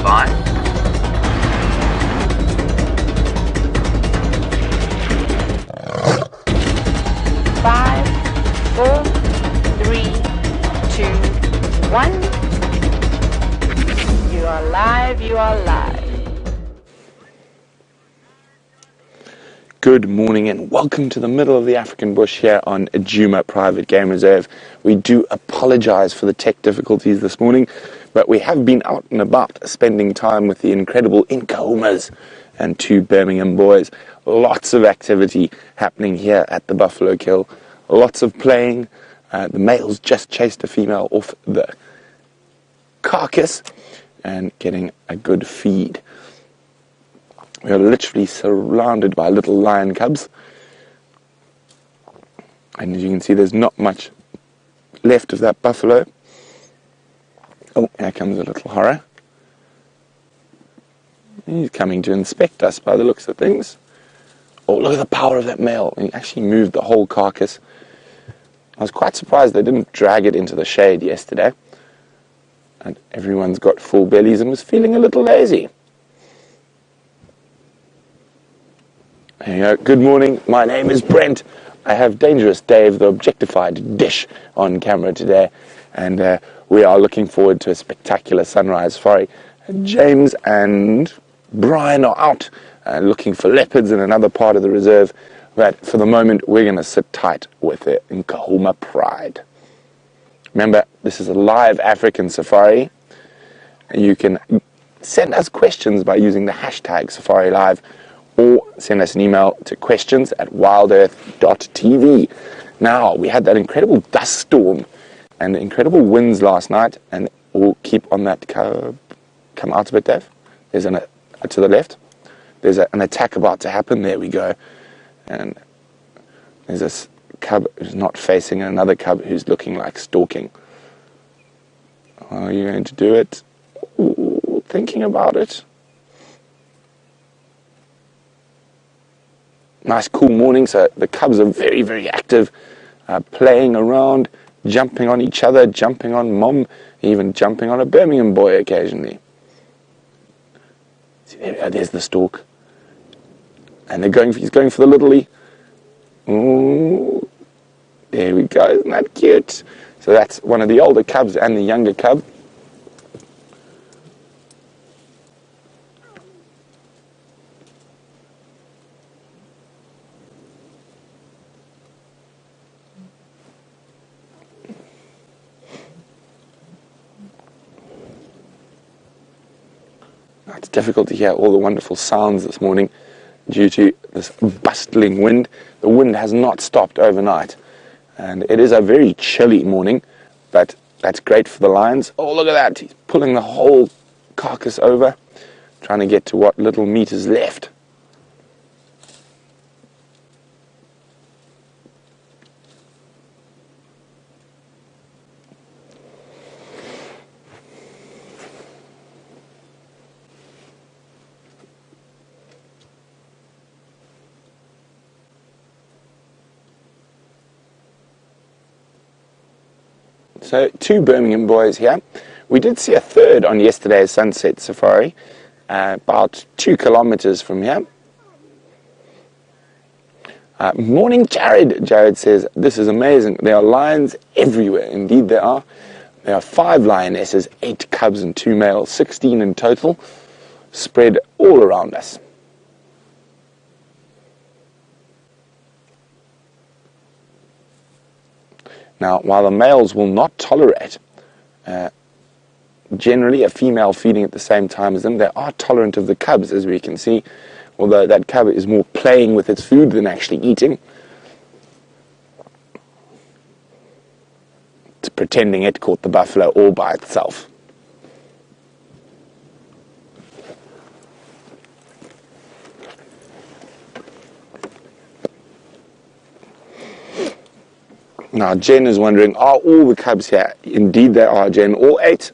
5. 5, 4, 3, 2, 1. You are live, you are live. Good morning and welcome to the middle of the African bush here on Juma Private Game Reserve. We do apologize for the tech difficulties this morning, but we have been out and about spending time with the incredible Nkuhumas and 2 Birmingham boys. Lots of activity happening here at the Buffalo Kill. Lots of playing. The males just chased a female off the carcass and getting a good feed. We are literally surrounded by little lion cubs. And as you can see, there's not much left of that buffalo. Oh, here comes a little Harrier. He's coming to inspect us by the looks of things. Oh, look at the power of that male. He actually moved the whole carcass. I was quite surprised they didn't drag it into the shade yesterday. And everyone's got full bellies and was feeling a little lazy. There you go. Good morning. My name is Brent. I have Dangerous Dave, the objectified dish, on camera today, and we are looking forward to a spectacular sunrise safari. James and Brian are out looking for leopards in another part of the reserve, but for the moment we're going to sit tight with the Nkuhuma pride. Remember, this is a live African safari, and you can send us questions by using the hashtag SafariLive, or send us an email to questions@WildEarthTV. Now, we had that incredible dust storm and incredible winds last night, and we'll keep on that curve. Come out a bit, Dave. There's to the left. There's an attack about to happen. There we go. And there's this cub who's not facing another cub who's looking like stalking. Are you going to do it? Ooh, thinking about it. Nice cool morning, so the cubs are very, very active, playing around, jumping on each other, jumping on mom, even jumping on a Birmingham boy occasionally. See, there's the stalk. And he's going for the littly. Ooh, there we go, isn't that cute? So that's one of the older cubs and the younger cub. It's difficult to hear all the wonderful sounds this morning due to this bustling wind. The wind has not stopped overnight, and it is a very chilly morning, but that's great for the lions. Oh, look at that. He's pulling the whole carcass over, trying to get to what little meat is left. So 2 Birmingham boys here. We did see a third on yesterday's sunset safari, about 2 kilometers from here. Morning, Jared. Jared says, this is amazing. There are lions everywhere. Indeed there are. There are 5 lionesses, 8 cubs and 2 males, 16 in total, spread all around us. Now, while the males will not tolerate generally a female feeding at the same time as them, they are tolerant of the cubs, as we can see, although that cub is more playing with its food than actually eating. It's pretending it caught the buffalo all by itself. Now, Jen is wondering, are all the cubs here? Indeed they are, Jen. All 8.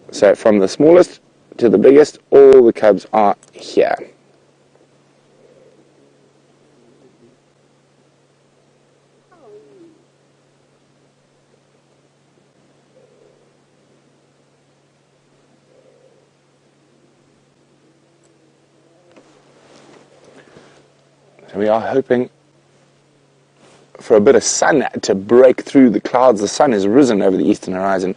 So from the smallest to the biggest, all the cubs are here. So we are hoping for a bit of sun to break through the clouds. The sun has risen over the eastern horizon,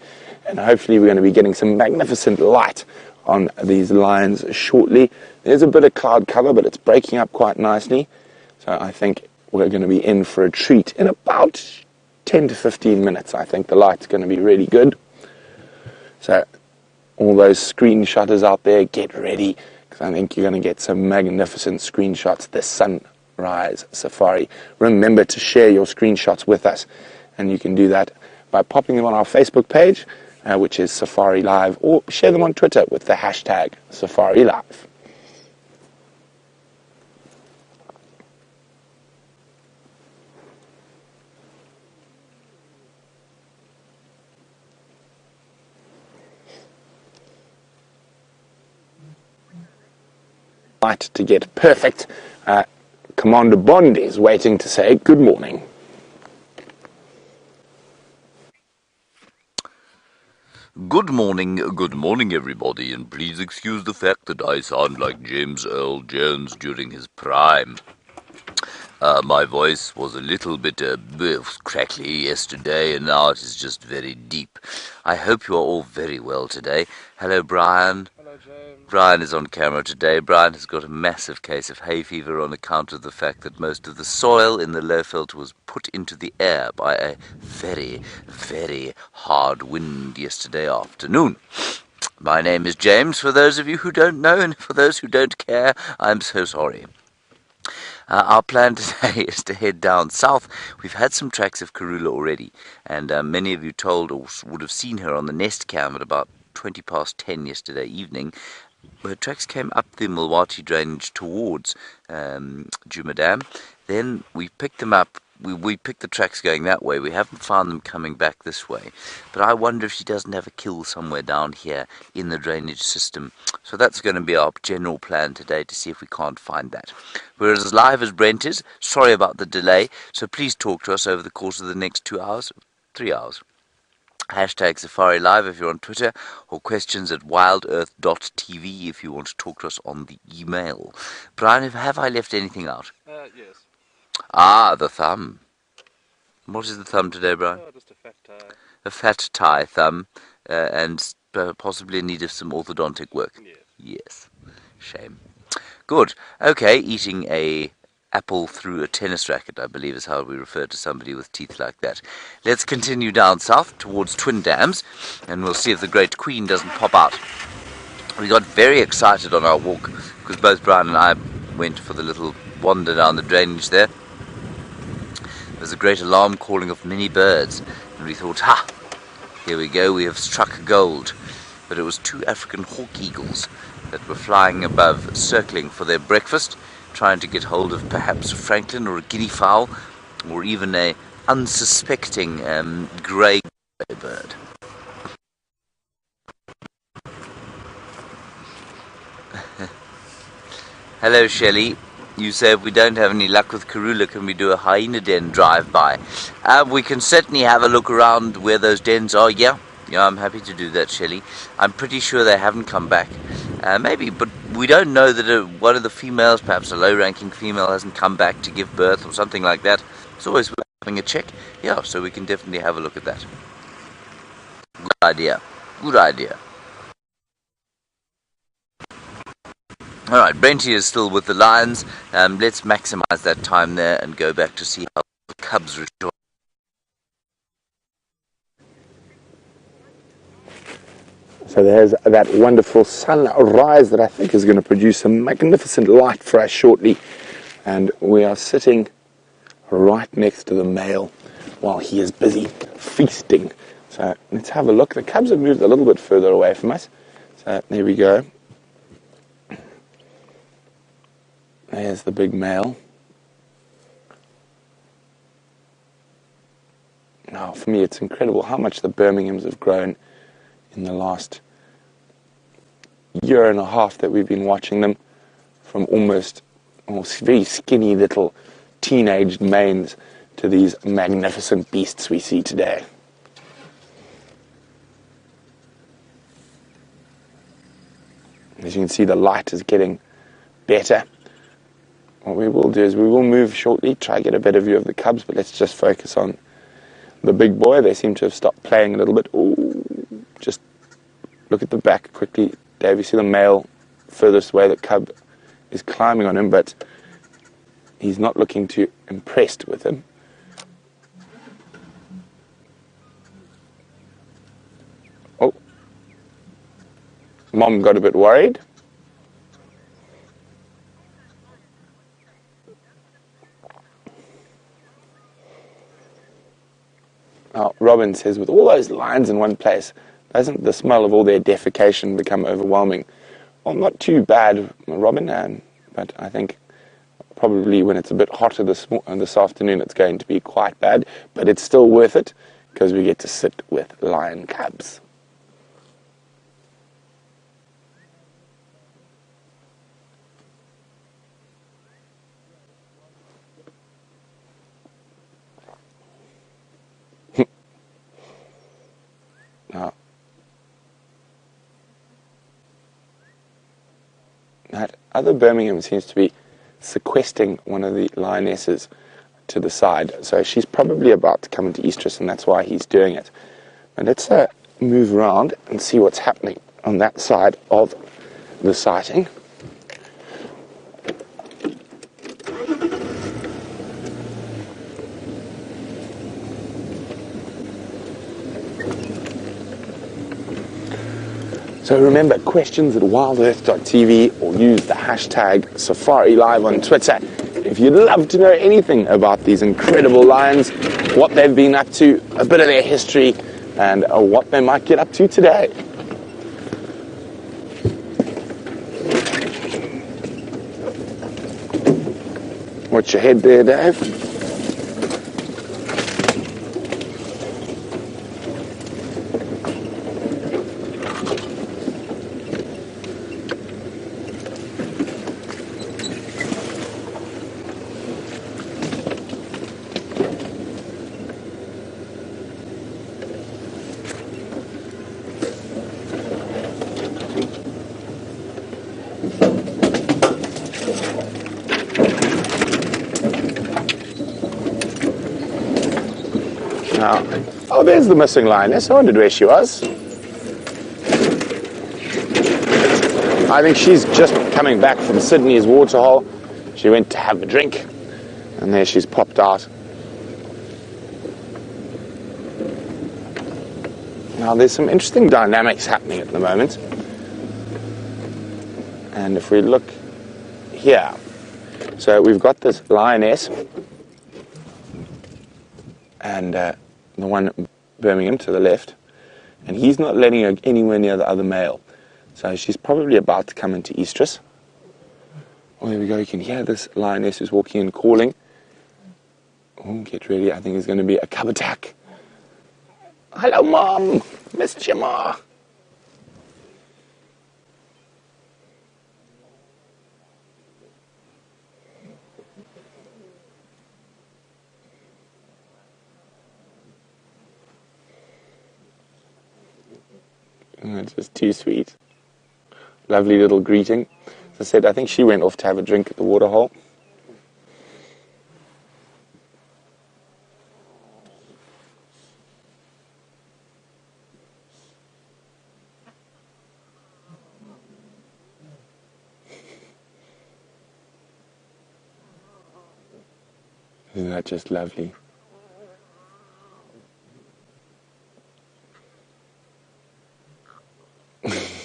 and hopefully we're going to be getting some magnificent light on these lions shortly. There's a bit of cloud cover, but it's breaking up quite nicely. So I think we're going to be in for a treat in about 10 to 15 minutes. I think the light's going to be really good. So all those screenshotters out there, get ready, because I think you're going to get some magnificent screenshots this sunrise safari. Remember to share your screenshots with us, and you can do that by popping them on our Facebook page, which is Safari Live, or share them on Twitter with the hashtag Safari Live. Light to get perfect. Commander Bond is waiting to say good morning. Good morning everybody, and please excuse the fact that I sound like James Earl Jones during his prime. My voice was a little bit crackly yesterday, and now it is just very deep. I hope you are all very well today. Hello, Brian. Hello, James. Brian is on camera today. Brian has got a massive case of hay fever on account of the fact that most of the soil in the Lowveld was put into the air by a very, very hard wind yesterday afternoon. My name is James, for those of you who don't know, and for those who don't care, I'm so sorry. Our plan today is to head down south. We've had some tracks of Karula already, and many of you told or would have seen her on the nest cam at about 20 past 10 yesterday evening. Her tracks came up the Mulwati drainage towards Juma Dam. Then we picked them up. We picked the tracks going that way. We haven't found them coming back this way. But I wonder if she doesn't have a kill somewhere down here in the drainage system. So that's going to be our general plan today, to see if we can't find that. We're as live as Brent is. Sorry about the delay. So please talk to us over the course of the next 2 hours, 3 hours. Hashtag Safari Live if you're on Twitter, or questions at WildEarthTV if you want to talk to us on the email. Brian, have I left anything out? Yes. Ah, the thumb. What is the thumb today, Brian? Oh, just a fat tie. A fat tie thumb, and possibly in need of some orthodontic work. Yes. Yes. Shame. Good. Okay, eating a apple through a tennis racket, I believe is how we refer to somebody with teeth like that. Let's continue down south towards Twin Dams, and we'll see if the Great Queen doesn't pop out. We got very excited on our walk, because both Brian and I went for the little wander down the drainage there. There was a great alarm calling of many birds, and we thought, ha, here we go, we have struck gold. But it was 2 African hawk eagles that were flying above, circling for their breakfast, trying to get hold of perhaps a francolin or a guinea fowl, or even a unsuspecting grey bird. Hello, Shelley. You say if we don't have any luck with Karula, can we do a hyena den drive-by? We can certainly have a look around where those dens are, yeah, I'm happy to do that, Shelley. I'm pretty sure they haven't come back. Maybe, but we don't know that one of the females, perhaps a low-ranking female, hasn't come back to give birth or something like that. It's always worth having a check. Yeah, so we can definitely have a look at that. Good idea. Good idea. Alright, Brenty is still with the lions. Let's maximize that time there and go back to see how the cubs rejoice. So there's that wonderful sunrise that I think is going to produce some magnificent light for us shortly. And we are sitting right next to the male while he is busy feasting. So let's have a look. The cubs have moved a little bit further away from us. So there we go. There's the big male. Now, for me, it's incredible how much the Birminghams have grown in the last year and a half that we've been watching them, from almost very skinny little teenaged manes to these magnificent beasts we see today. As you can see, the light is getting better. what we will do is we will move shortly, try to get a better view of the cubs, but let's just focus on the big boy. They seem to have stopped playing a little bit. Ooh, just look at the back quickly. Dave, you see the male furthest away, the cub is climbing on him, but he's not looking too impressed with him. Oh, Mom got a bit worried. Now, Robin says, with all those lions in one place, doesn't the smell of all their defecation become overwhelming? Well, not too bad, Robin, but I think probably when it's a bit hotter this afternoon, it's going to be quite bad, but it's still worth it because we get to sit with lion cubs. That other Birmingham seems to be sequestering one of the lionesses to the side, so she's probably about to come into estrus, and that's why he's doing it. And let's move around and see what's happening on that side of the sighting. So remember, questions at WildEarthTV or use the hashtag SafariLive on Twitter. If you'd love to know anything about these incredible lions, what they've been up to, a bit of their history, and what they might get up to today. Watch your head there, Dave. Oh, there's the missing lioness. I wondered where she was. I think she's just coming back from Sydney's waterhole. She went to have a drink, and there she's popped out. Now, there's some interesting dynamics happening at the moment. And if we look here, so we've got this lioness, and the one at Birmingham to the left, and he's not letting her anywhere near the other male. So she's probably about to come into estrus. Oh, there we go. You can hear this lioness who's walking and calling. Oh, get ready. I think it's going to be a cub attack. Hello, Mom. Miss Juma. That's just too sweet. Lovely little greeting. As I said, I think she went off to have a drink at the waterhole. Isn't that just lovely?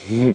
We're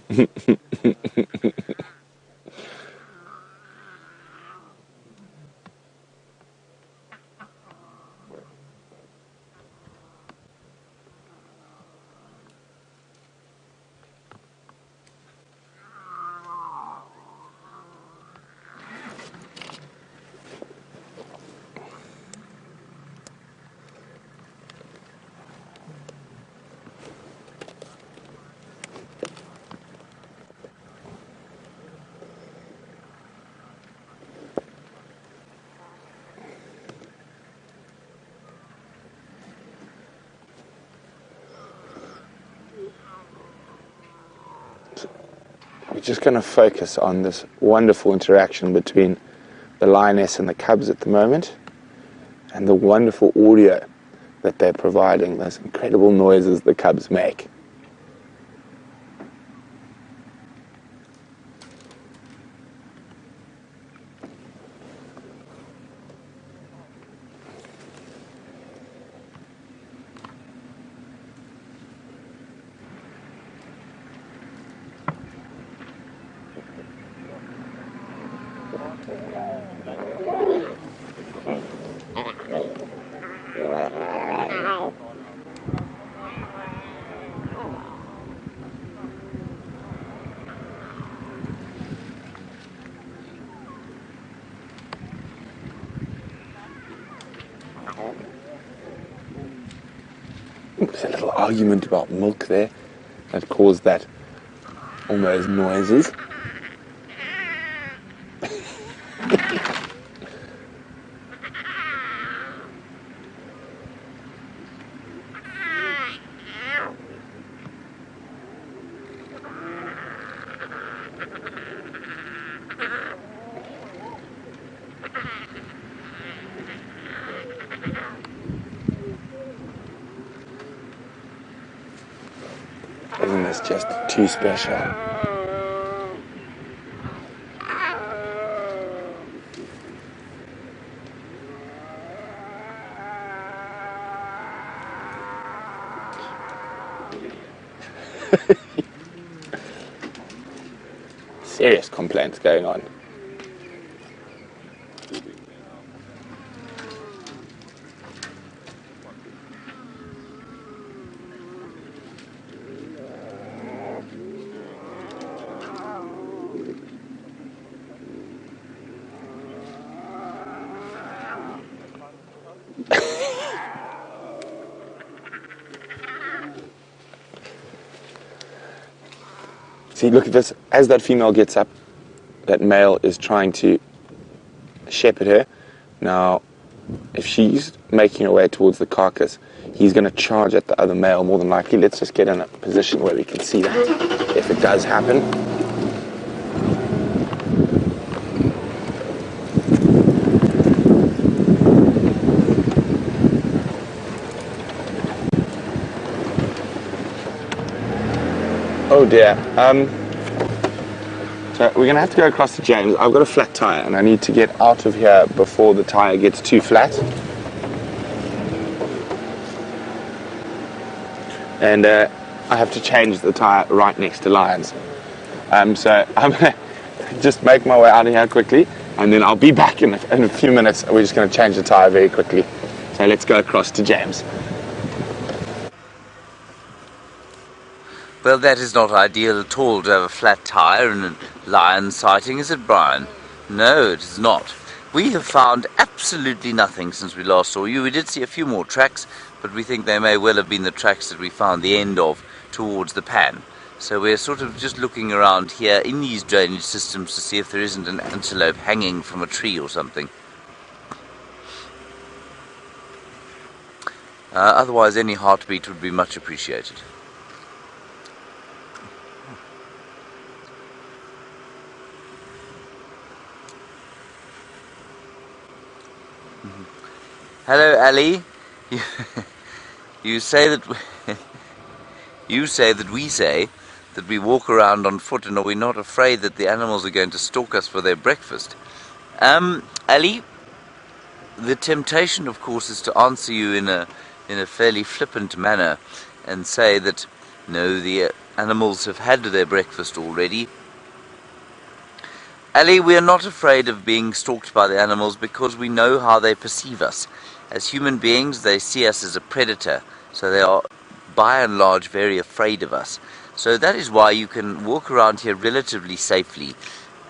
just going to focus on this wonderful interaction between the lioness and the cubs at the moment, and the wonderful audio that they're providing, those incredible noises the cubs make. There's a little argument about milk there that caused that, all those noises. Isn't this just too special? Serious complaints going on. See, look at this. As that female gets up, that male is trying to shepherd her. Now, if she's making her way towards the carcass, he's going to charge at the other male more than likely. Let's just get in a position where we can see that, if it does happen. Oh dear. So we're going to have to go across to James. I've got a flat tire and I need to get out of here before the tire gets too flat. And I have to change the tire right next to Lion's. So I'm going to just make my way out of here quickly, and then I'll be back in a few minutes. We're just going to change the tire very quickly. So let's go across to James. Well, that is not ideal at all to have a flat tire and a lion sighting, is it, Brian? No, it is not. We have found absolutely nothing since we last saw you. We did see a few more tracks, but we think they may well have been the tracks that we found the end of towards the pan. So we're sort of just looking around here in these drainage systems to see if there isn't an antelope hanging from a tree or something. Otherwise, any heartbeat would be much appreciated. Hello, Ali. You say that we say that we walk around on foot, and are we not afraid that the animals are going to stalk us for their breakfast? Ali, the temptation, of course, is to answer you in a fairly flippant manner and say that no, the animals have had their breakfast already. Ali, we are not afraid of being stalked by the animals because we know how they perceive us. As human beings, they see us as a predator, so they are, by and large, very afraid of us. So that is why you can walk around here relatively safely,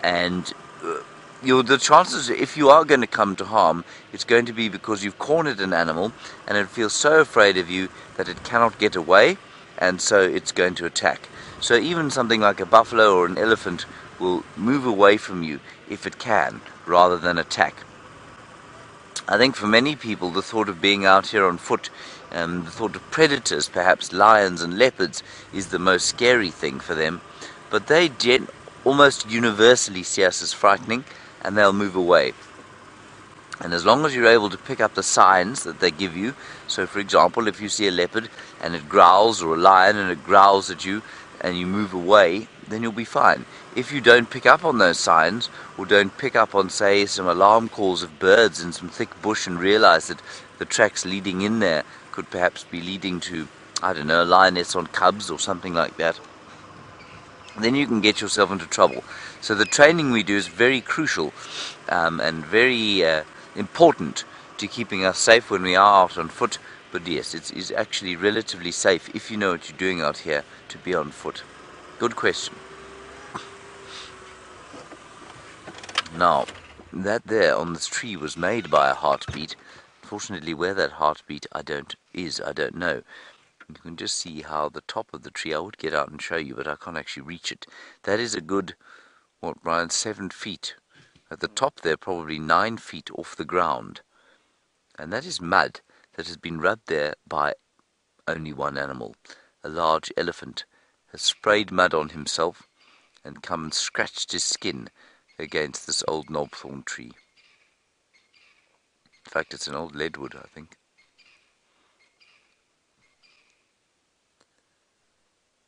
and the chances, if you are going to come to harm, it's going to be because you've cornered an animal, and it feels so afraid of you that it cannot get away, and so it's going to attack. So even something like a buffalo or an elephant will move away from you if it can, rather than attack. I think for many people the thought of being out here on foot, the thought of predators, perhaps lions and leopards, is the most scary thing for them, but they almost universally see us as frightening, and they'll move away. And as long as you're able to pick up the signs that they give you, so for example, if you see a leopard and it growls, or a lion and it growls at you, and you move away, then you'll be fine. If you don't pick up on those signs, or don't pick up on, say, some alarm calls of birds in some thick bush, and realize that the tracks leading in there could perhaps be leading to, I don't know, a lioness on cubs or something like that, then you can get yourself into trouble. So the training we do is very crucial and very important to keeping us safe when we are out on foot. But yes, it's actually relatively safe, if you know what you're doing out here, to be on foot. Good question. Now, that there on this tree was made by a heartbeat. Fortunately, where that heartbeat I don't know. You can just see how the top of the tree, I would get out and show you, but I can't actually reach it. That is a good, what, Brian, 7 feet. At the top there, probably 9 feet off the ground. And that is mud that has been rubbed there by only one animal. A large elephant has sprayed mud on himself and come and scratched his skin against this old knobthorn tree. In fact, it's an old leadwood, I think.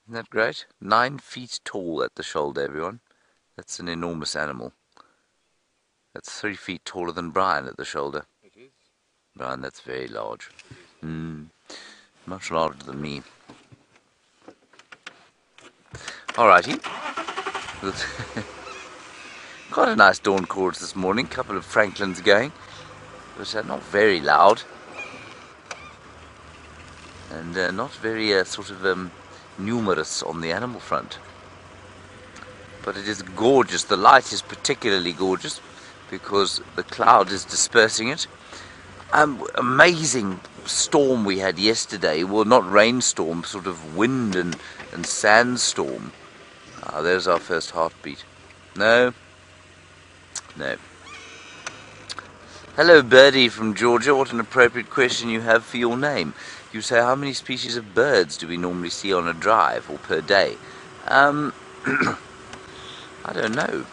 Isn't that great? 9 feet tall at the shoulder, everyone. That's an enormous animal. That's 3 feet taller than Brian at the shoulder. It is. Brian, that's very large. Much larger than me. Alrighty. Quite a nice dawn chorus this morning. Couple of Franklins going. But not very loud. And not very sort of numerous on the animal front. But it is gorgeous. The light is particularly gorgeous because the cloud is dispersing it. Amazing storm we had yesterday. Well, not rainstorm, sort of wind and sandstorm. There's our first heartbeat. No. Hello, Birdie from Georgia. What an appropriate question you have for your name. You say, how many species of birds do we normally see on a drive or per day? I don't know.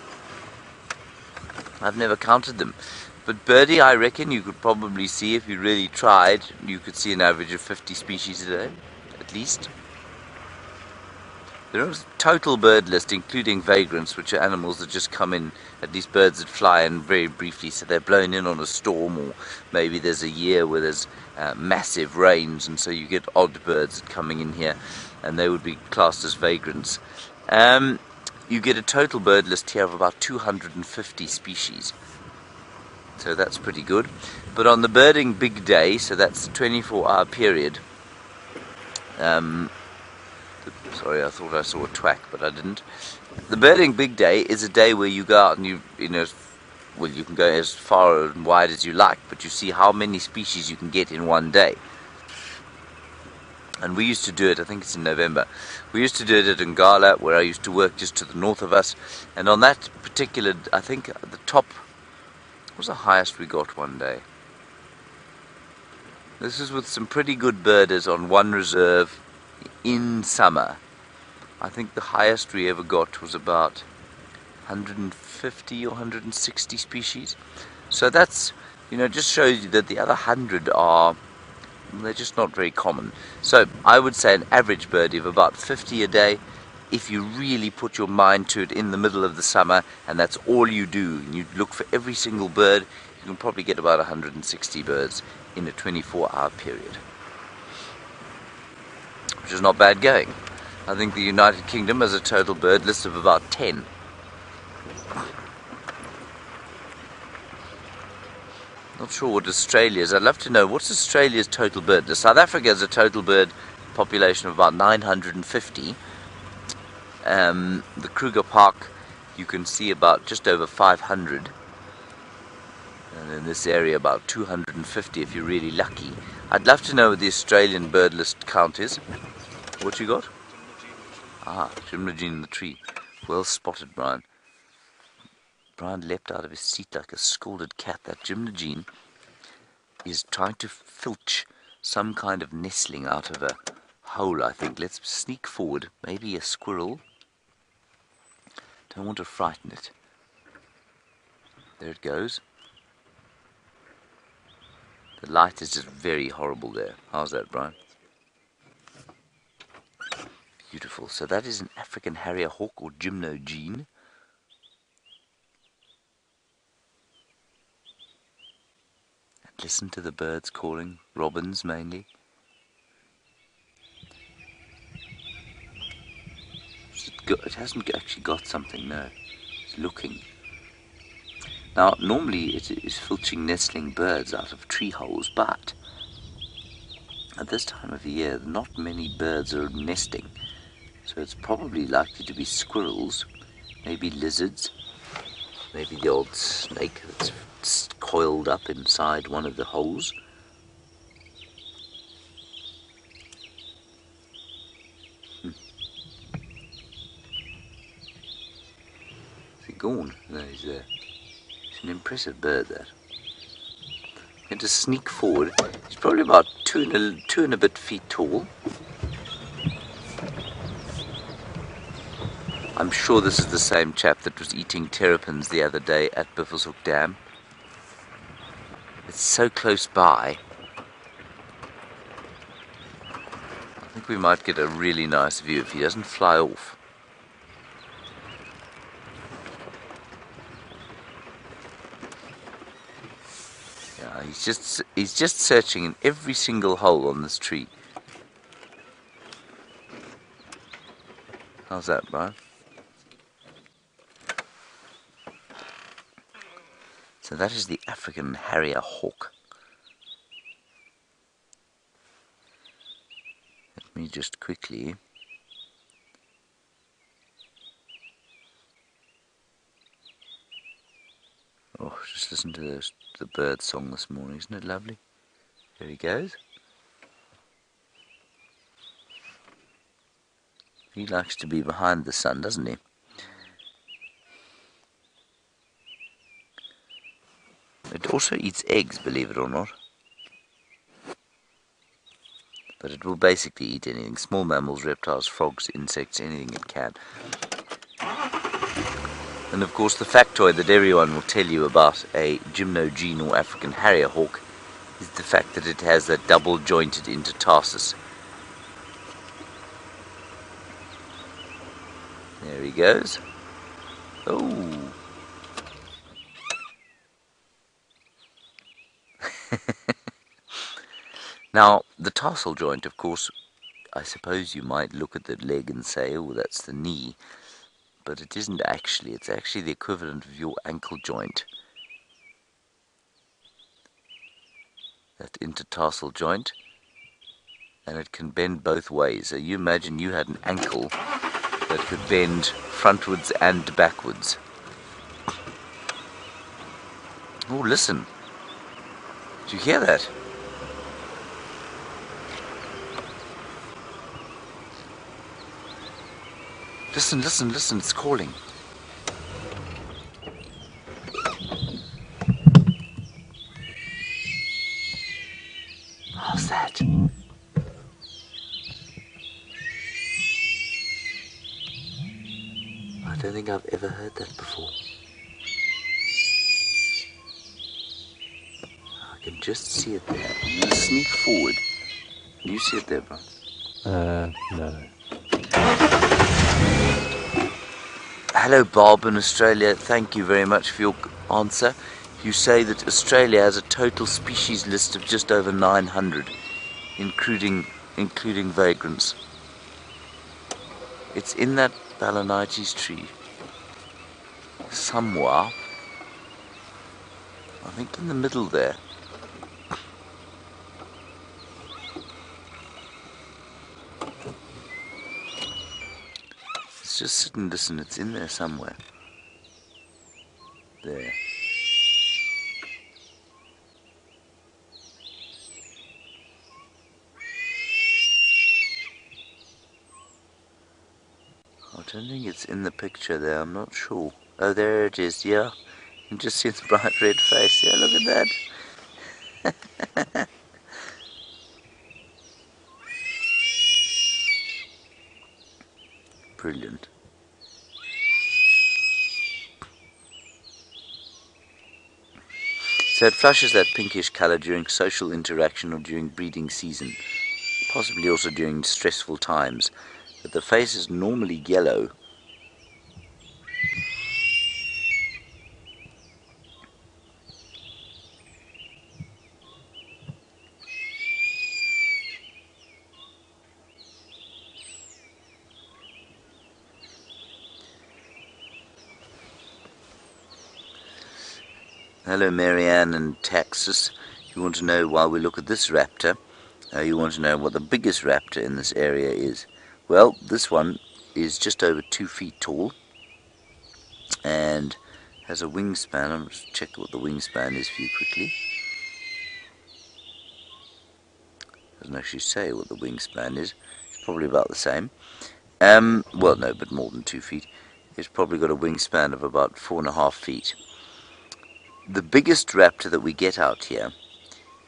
I've never counted them. But Birdie, I reckon you could probably see, if you really tried, you could see an average of 50 species a day, at least. There is a total bird list, including vagrants, which are animals that just come in, at least birds that fly in very briefly, so they're blown in on a storm, or maybe there's a year where there's massive rains, and so you get odd birds coming in here, and they would be classed as vagrants. You get a total bird list here of about 250 species. So that's pretty good. But on the birding big day, so that's the 24-hour period. Sorry, I thought I saw a twack, but I didn't. The birding big day is a day where you go out and you can go as far and wide as you like, but you see how many species you can get in one day. And we used to do it, I think it's in November. We used to do it at Nyala, where I used to work just to the north of us. And on that particular, I think the top, what was the highest we got one day? This is with some pretty good birders on one reserve in summer. I think the highest we ever got was about 150 or 160 species. So that's, just shows you that the other 100 they're just not very common. So I would say an average birdie of about 50 a day, if you really put your mind to it in the middle of the summer, and that's all you do, and you look for every single bird, you can probably get about 160 birds in a 24-hour period, which is not bad going. I think the United Kingdom has a total bird list of about 10. Not sure what Australia's. I'd love to know, what's Australia's total bird list? South Africa has a total bird population of about 950. The Kruger Park, you can see about just over 500. And in this area about 250 if you're really lucky. I'd love to know what the Australian bird list count is. What you got? Juma in the tree. Well spotted, Brian. Brian leapt out of his seat like a scalded cat. That Juma is trying to filch some kind of nestling out of a hole, I think. Let's sneak forward. Maybe a squirrel. Don't want to frighten it. There it goes. The light is just very horrible there. How's that, Brian? Beautiful. So that is an African Harrier hawk or gymnogene. And listen to the birds calling, robins mainly. It hasn't actually got something, no. It's looking. Now, normally it is filching nestling birds out of tree holes, but at this time of the year, not many birds are nesting. So it's probably likely to be squirrels, maybe lizards, maybe the old snake that's coiled up inside one of the holes. Is he gone? No, he's there. It's an impressive bird, that. I'm going to sneak forward. He's probably about two and a bit feet tall. I'm sure this is the same chap that was eating terrapins the other day at Buffelshoek Dam. It's so close by. I think we might get a really nice view if he doesn't fly off. Yeah, he's just searching in every single hole on this tree. How's that, Brian? So that is the African Harrier hawk. Let me just quickly... Oh, just listen to the bird song this morning. Isn't it lovely? There he goes. He likes to be behind the sun, doesn't he? It also eats eggs, believe it or not. But it will basically eat anything. Small mammals, reptiles, frogs, insects, anything it can. And of course the factoid that everyone will tell you about a gymnogene or African Harrier hawk is the fact that it has a double jointed intertarsus. There he goes. Oh. Now, the tarsal joint, of course, I suppose you might look at the leg and say, oh, that's the knee. But it isn't actually. It's actually the equivalent of your ankle joint. That intertarsal joint. And it can bend both ways. So you imagine you had an ankle that could bend frontwards and backwards. Oh, listen. Did you hear that? Listen, listen, listen, it's calling. How's that? I don't think I've ever heard that before. I can just see it there. I'm going to sneak forward. Can you see it there, Brian? No. Hello, Bob in Australia. Thank you very much for your answer. You say that Australia has a total species list of just over 900, including vagrants. It's in that Balanites tree. Somewhere. I think in the middle there. Just sit and listen, it's in there somewhere. There. I don't think it's in the picture there, I'm not sure. Oh, there it is, yeah. You can just see its bright red face. Yeah, look at that. Brilliant. So it flushes that pinkish color during social interaction or during breeding season, possibly also during stressful times. But the face is normally yellow. Hello Marianne and Taxus. You want to know, while we look at this raptor, you want to know what the biggest raptor in this area is. Well, this one is just over 2 feet tall and has a wingspan. I'll just check what the wingspan is for you quickly. Doesn't actually say what the wingspan is. It's probably about the same. Well, no, but more than 2 feet. It's probably got a wingspan of about 4.5 feet. The biggest raptor that we get out here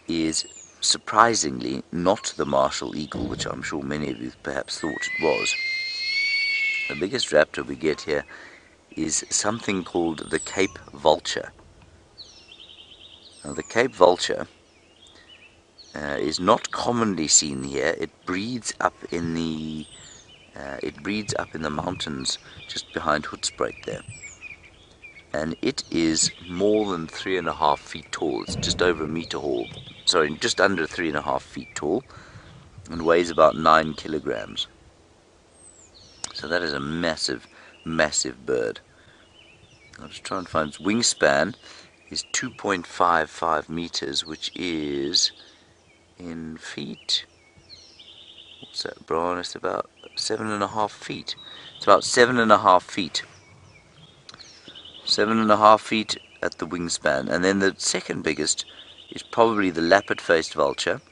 is surprisingly not the Marshall eagle, which I'm sure many of you perhaps thought it was. The biggest raptor we get here is something called the Cape vulture. Now, the Cape vulture is not commonly seen here. It breeds up in the mountains just behind Hoedspruit there, and it is more than 3.5 feet tall. It's just over a meter tall. Sorry, just under 3.5 feet tall, and weighs about 9 kilograms. So that is a massive, massive bird. I'll just try and find its wingspan. Is 2.55 meters, which is in feet. What's that, Brian? It's about 7.5 feet. It's about 7.5 feet. 7.5 feet at the wingspan. And then the second biggest is probably the lappet-faced vulture,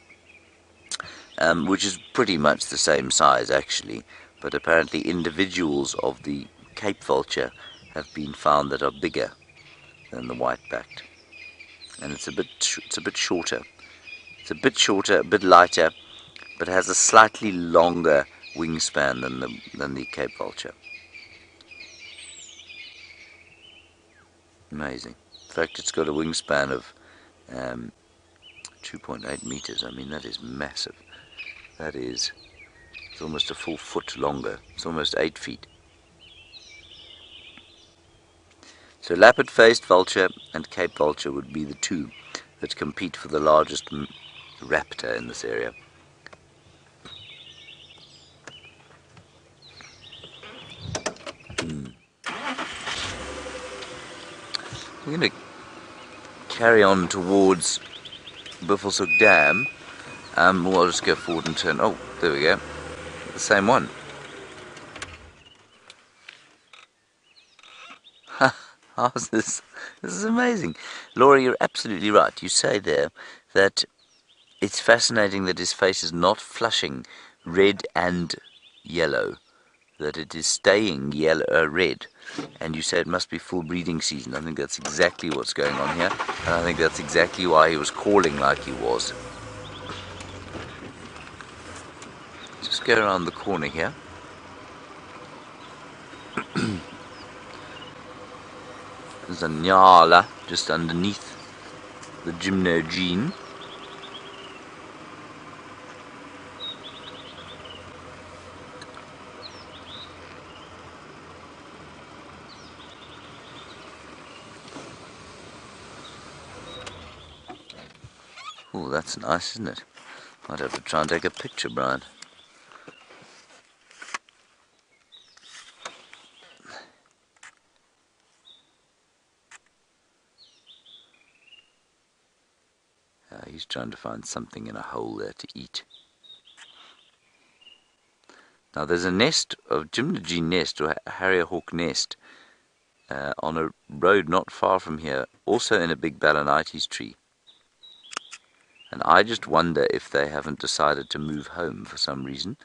which is pretty much the same size actually, but apparently individuals of the Cape vulture have been found that are bigger than the white-backed, and it's a bit shorter. It's a bit shorter, a bit lighter, but has a slightly longer wingspan than the Cape vulture. Amazing. In fact, it's got a wingspan of 2.8 meters. I mean, that is massive. It's almost a full foot longer. It's almost 8 feet. So lappet-faced vulture and Cape vulture would be the two that compete for the largest raptor in this area. We're going to carry on towards Buffelshoek Dam. I'll just go forward and turn. Oh, there we go. The same one. How's this? This is amazing. Laura, you're absolutely right. You say there that it's fascinating that his face is not flushing red and yellow, that it is staying yellow, red. And you say it must be full breeding season. I think that's exactly what's going on here, and I think that's exactly why he was calling like he was. Just go around the corner here. There's a Nyala just underneath the gene. Oh, that's nice, isn't it? I'd have to try and take a picture, Brian. He's trying to find something in a hole there to eat. Now there's a nest of Nat.Geo nest, or Harrier hawk nest, on a road not far from here, also in a big balanites tree. And I just wonder if they haven't decided to move home for some reason.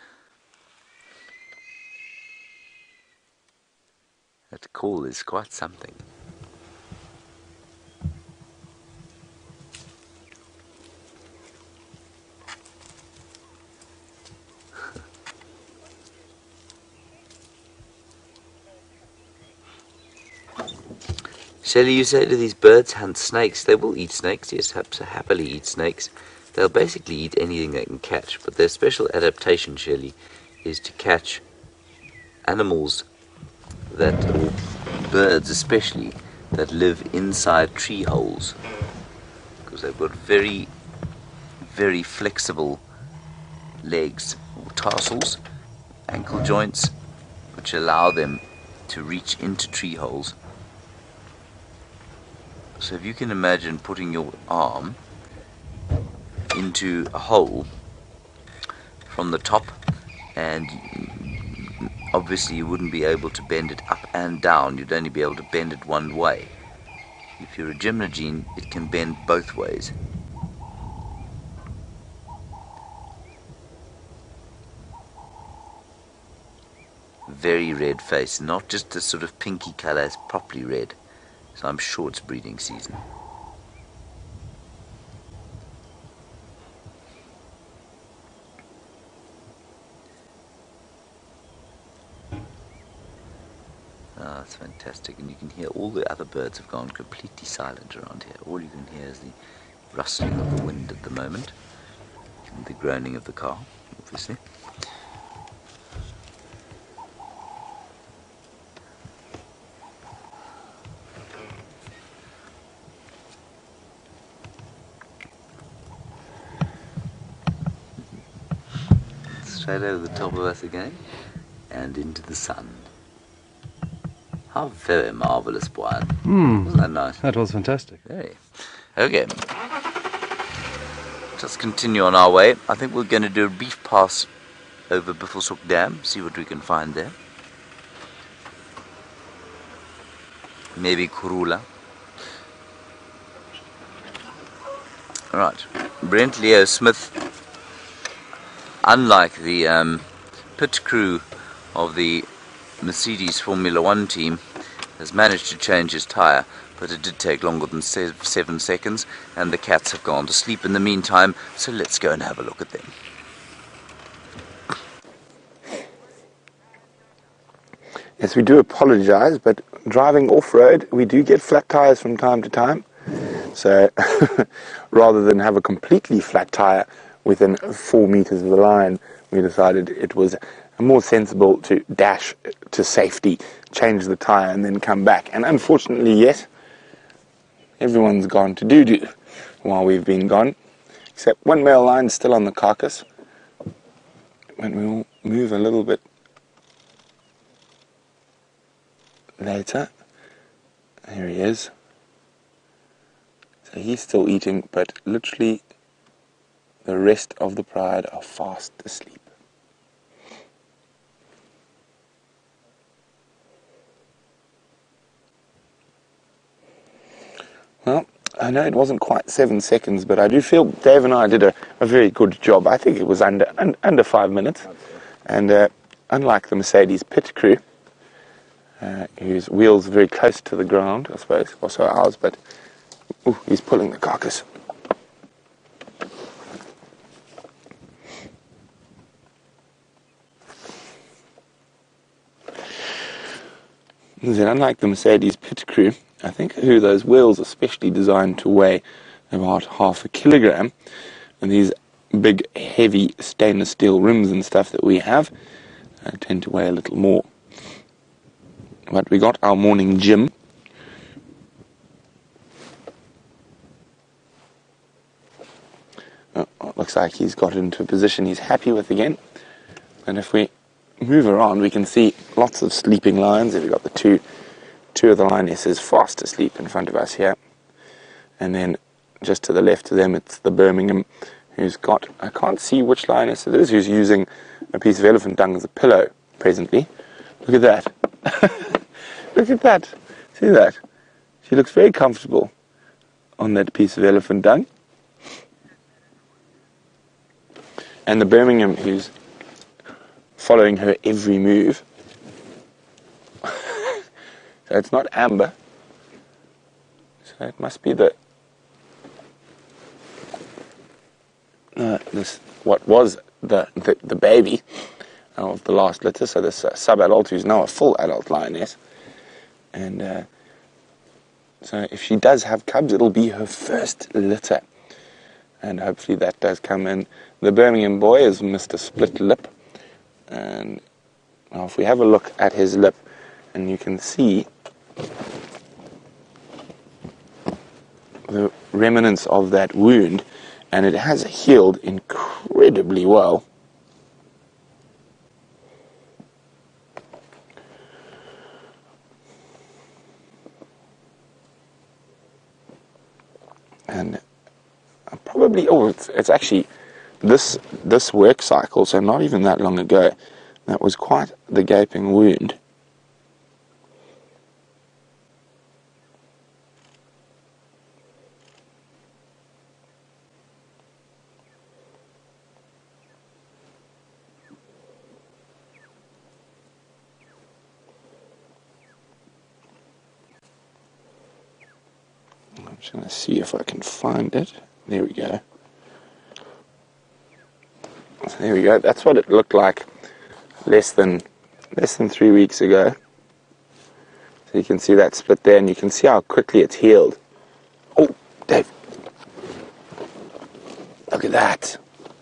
That call is quite something. Shelley, you say, do these birds hunt snakes? They will eat snakes, yes, happily eat snakes. They'll basically eat anything they can catch, but their special adaptation, Shelley, is to catch animals or birds especially, that live inside tree holes, because they've got very, very flexible legs, or tarsals, ankle joints, which allow them to reach into tree holes. So if you can imagine putting your arm into a hole from the top, and obviously you wouldn't be able to bend it up and down, you'd only be able to bend it one way. If you're a gymnogene, it can bend both ways. Very red face, not just a sort of pinky colour, it's properly red. So I'm sure it's breeding season. Ah, that's fantastic. And you can hear all the other birds have gone completely silent around here. All you can hear is the rustling of the wind at the moment, and the groaning of the car, obviously. Straight over the top of us again, and into the sun. How very marvellous, Brian. Wasn't that nice? That was fantastic. Very. Okay. Just continue on our way. I think we're going to do a brief pass over Buffelshoek Dam, see what we can find there. Maybe Kurula. Right. Brent Leo Smith, unlike the pit crew of the Mercedes Formula 1 team, has managed to change his tyre, but it did take longer than 7 seconds, and the cats have gone to sleep in the meantime, so let's go and have a look at them. Yes, we do apologise, but driving off-road, we do get flat tyres from time to time. So rather than have a completely flat tyre within 4 meters of the line, we decided it was more sensible to dash to safety, change the tyre, and then come back. And unfortunately, yes, everyone's gone to doo-doo while we've been gone, except one male line's still on the carcass. But we'll move a little bit later. There he is. So he's still eating, but literally the rest of the pride are fast asleep. Well, I know it wasn't quite 7 seconds, but I do feel Dave and I did a very good job. I think it was under 5 minutes. And unlike the Mercedes pit crew, whose wheels are very close to the ground, I suppose, also ours, but he's pulling the carcass. Then, unlike the Mercedes pit crew, I think those wheels are specially designed to weigh about 0.5 kilogram, and these big, heavy stainless steel rims and stuff that we have tend to weigh a little more. But we got our morning gym. Looks like he's got into a position he's happy with again. And if we move around, we can see lots of sleeping lions. We've got the two of the lionesses fast asleep in front of us here. And then just to the left of them, it's the Birmingham, who's got, I can't see which lioness it is, who's using a piece of elephant dung as a pillow presently. Look at that. Look at that. See that? She looks very comfortable on that piece of elephant dung. And the Birmingham, who's following her every move. So it's not Amber. So it must be what was the baby of the last litter. So this sub-adult, who's now a full adult lioness. And So if she does have cubs, it'll be her first litter. And hopefully that does come in. The Birmingham boy is Mr. Split Lip. And now if we have a look at his lip, and you can see the remnants of that wound, and it has healed incredibly well. And probably, it's actually this work cycle, so not even that long ago, that was quite the gaping wound. I'm just going to see if I can find it. There we go. So there we go. That's what it looked like less than 3 weeks ago. So you can see that split there, and you can see how quickly it's healed. Oh, Dave. Look at that.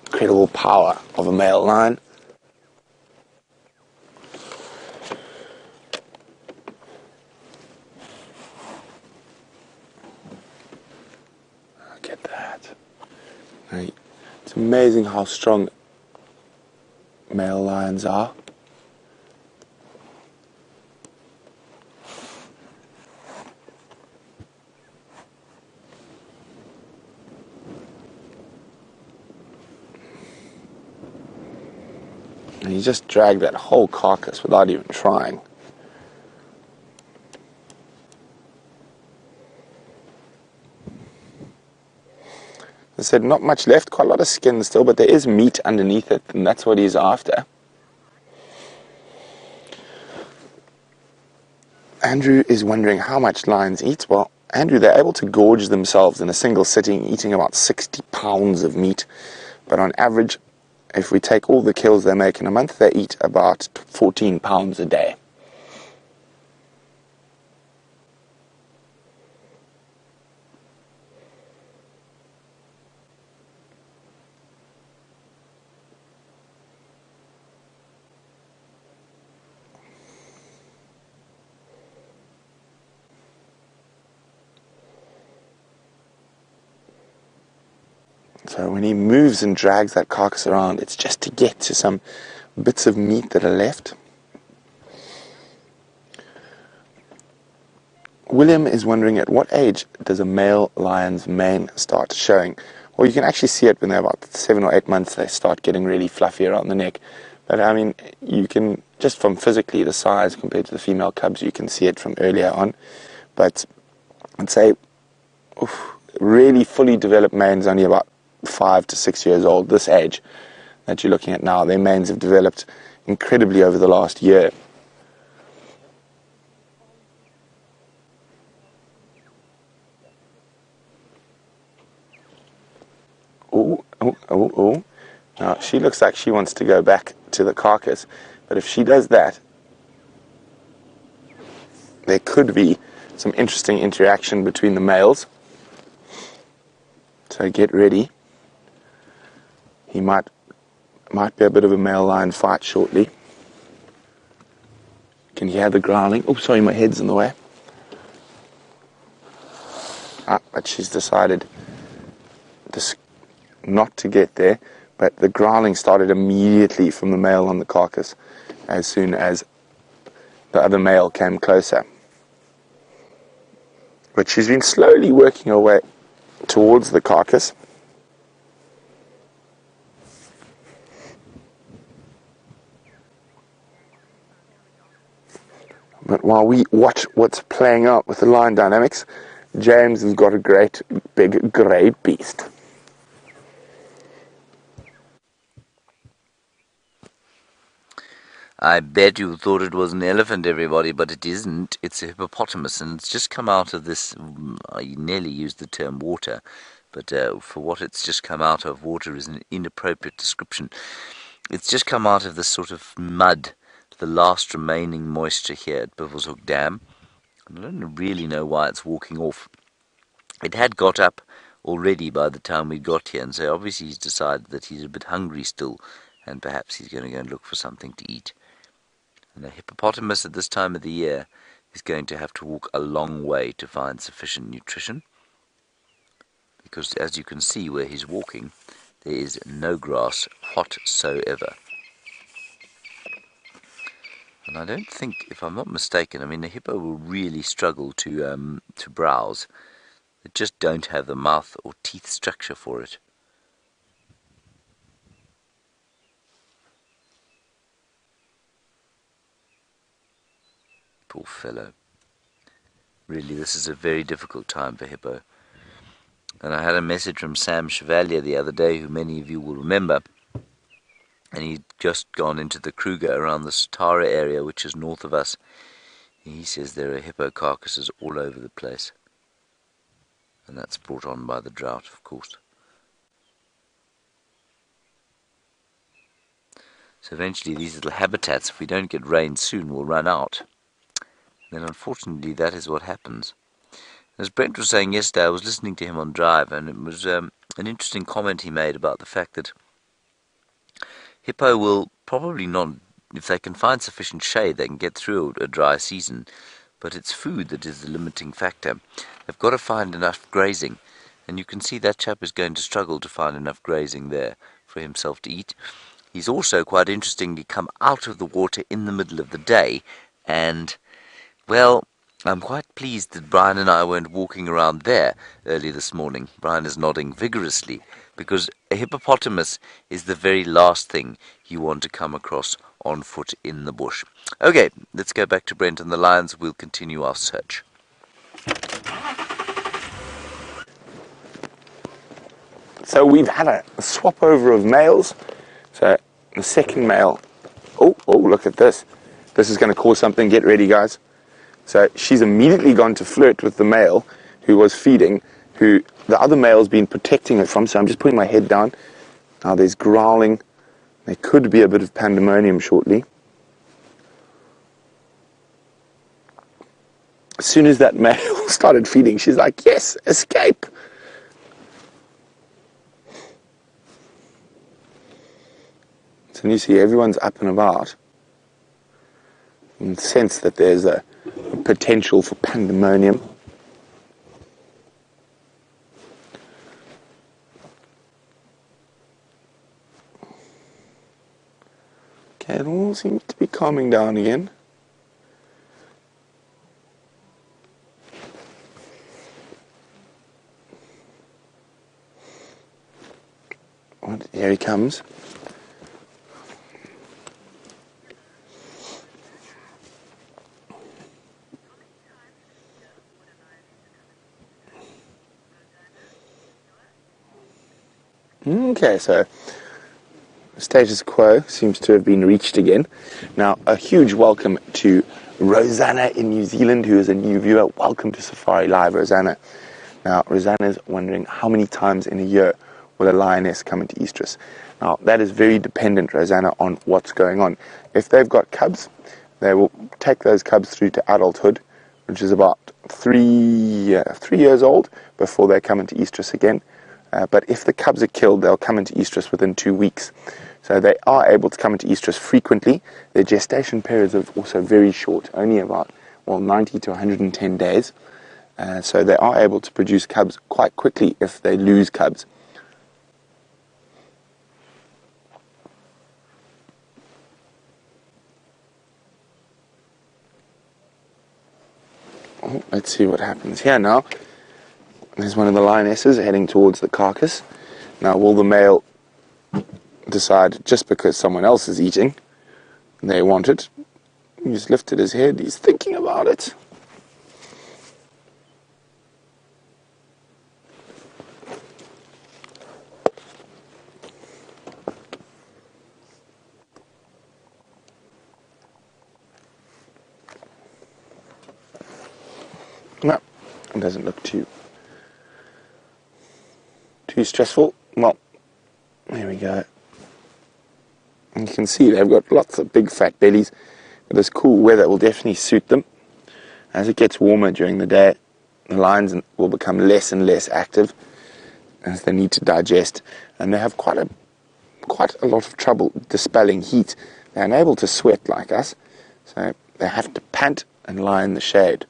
Incredible power of a male lion. Look at that. Right. It's amazing how strong male lions are. And you just drag that whole carcass without even trying. As I said, not much left, quite a lot of skin still, but there is meat underneath it, and that's what he's after. Andrew is wondering how much lions eat. Well, Andrew, they're able to gorge themselves in a single sitting, eating about 60 pounds of meat. But on average, if we take all the kills they make in a month, they eat about 14 pounds a day. So when he moves and drags that carcass around, it's just to get to some bits of meat that are left. William is wondering, at what age does a male lion's mane start showing? Well, you can actually see it when they're about 7 or 8 months. They start getting really fluffy around the neck. But I mean, you can, just from physically the size compared to the female cubs, you can see it from earlier on. But I'd say really fully developed manes only about 5 to 6 years old, this age that you're looking at now. Their manes have developed incredibly over the last year. Oh. Now, she looks like she wants to go back to the carcass, but if she does that, there could be some interesting interaction between the males. So get ready. He might be a bit of a male lion fight shortly. Can you hear the growling? Oh, sorry, my head's in the way. But she's decided not to get there. But the growling started immediately from the male on the carcass as soon as the other male came closer. But she's been slowly working her way towards the carcass. But while we watch what's playing out with the lion dynamics, James has got a great big grey beast. I bet you thought it was an elephant, everybody, but it isn't. It's a hippopotamus, and it's just come out of this, I nearly used the term water, but for what it's just come out of, water is an inappropriate description. It's just come out of this sort of mud, the last remaining moisture here at Buffelshoek Dam, And I don't really know why it's walking off. It had got up already by the time we got here, and so obviously he's decided that he's a bit hungry still, and perhaps he's going to go and look for something to eat. And a hippopotamus at this time of the year is going to have to walk a long way to find sufficient nutrition, because as you can see where he's walking, there is no grass whatsoever. And I don't think, if I'm not mistaken, I mean the hippo will really struggle to browse. They just don't have the mouth or teeth structure for it. Poor fellow. Really, this is a very difficult time for Hippo. And I had a message from Sam Chevalier the other day, who many of you will remember, and he'd just gone into the Kruger around the Satara area, which is north of us. He says there are hippo carcasses all over the place. And that's brought on by the drought, of course. So eventually these little habitats, if we don't get rain soon, will run out. Then unfortunately that is what happens. As Brent was saying yesterday, I was listening to him on Drive, and it was an interesting comment he made about the fact that hippo will probably not, if they can find sufficient shade, they can get through a dry season, but it's food that is the limiting factor. They've got to find enough grazing, and you can see that chap is going to struggle to find enough grazing there for himself to eat. He's also, quite interestingly, come out of the water in the middle of the day, and, well, I'm quite pleased that Brian and I weren't walking around there early this morning. Brian is nodding vigorously, because a hippopotamus is the very last thing you want to come across on foot in the bush. Okay, let's go back to Brent and the lions. We'll continue our search. So we've had a swap over of males. So the second male, oh, look at this. This is going to cause something. Get ready, guys. So she's immediately gone to flirt with the male who was feeding, who the other male's been protecting it from. So I'm just putting my head down. Now there's growling. There could be a bit of pandemonium shortly. As soon as that male started feeding, she's like, yes, escape. So you see everyone's up and about. You can sense that there's a potential for pandemonium. Okay, it all seems to be calming down again. Here he comes. Okay, so status quo seems to have been reached again. Now, a huge welcome to Rosanna in New Zealand, who is a new viewer. Welcome to Safari Live, Rosanna. Now, Rosanna's wondering how many times in a year will a lioness come into estrus. Now, that is very dependent, Rosanna, on what's going on. If they've got cubs, they will take those cubs through to adulthood, which is about 3 years old, before they come into estrus again. But if the cubs are killed, they'll come into estrus within 2 weeks. So they are able to come into estrus frequently. Their gestation periods are also very short, only about 90 to 110 days. So they are able to produce cubs quite quickly if they lose cubs. Oh, let's see what happens here now. There's one of the lionesses heading towards the carcass. Now, will the male decide, just because someone else is eating, they want it? He's lifted his head, he's thinking about it. No, it doesn't look too stressful. Well, there we go. And you can see they've got lots of big fat bellies. But this cool weather will definitely suit them. As it gets warmer during the day, the lions will become less and less active as they need to digest, and they have quite a lot of trouble dispelling heat. They're unable to sweat like us, so they have to pant and lie in the shade.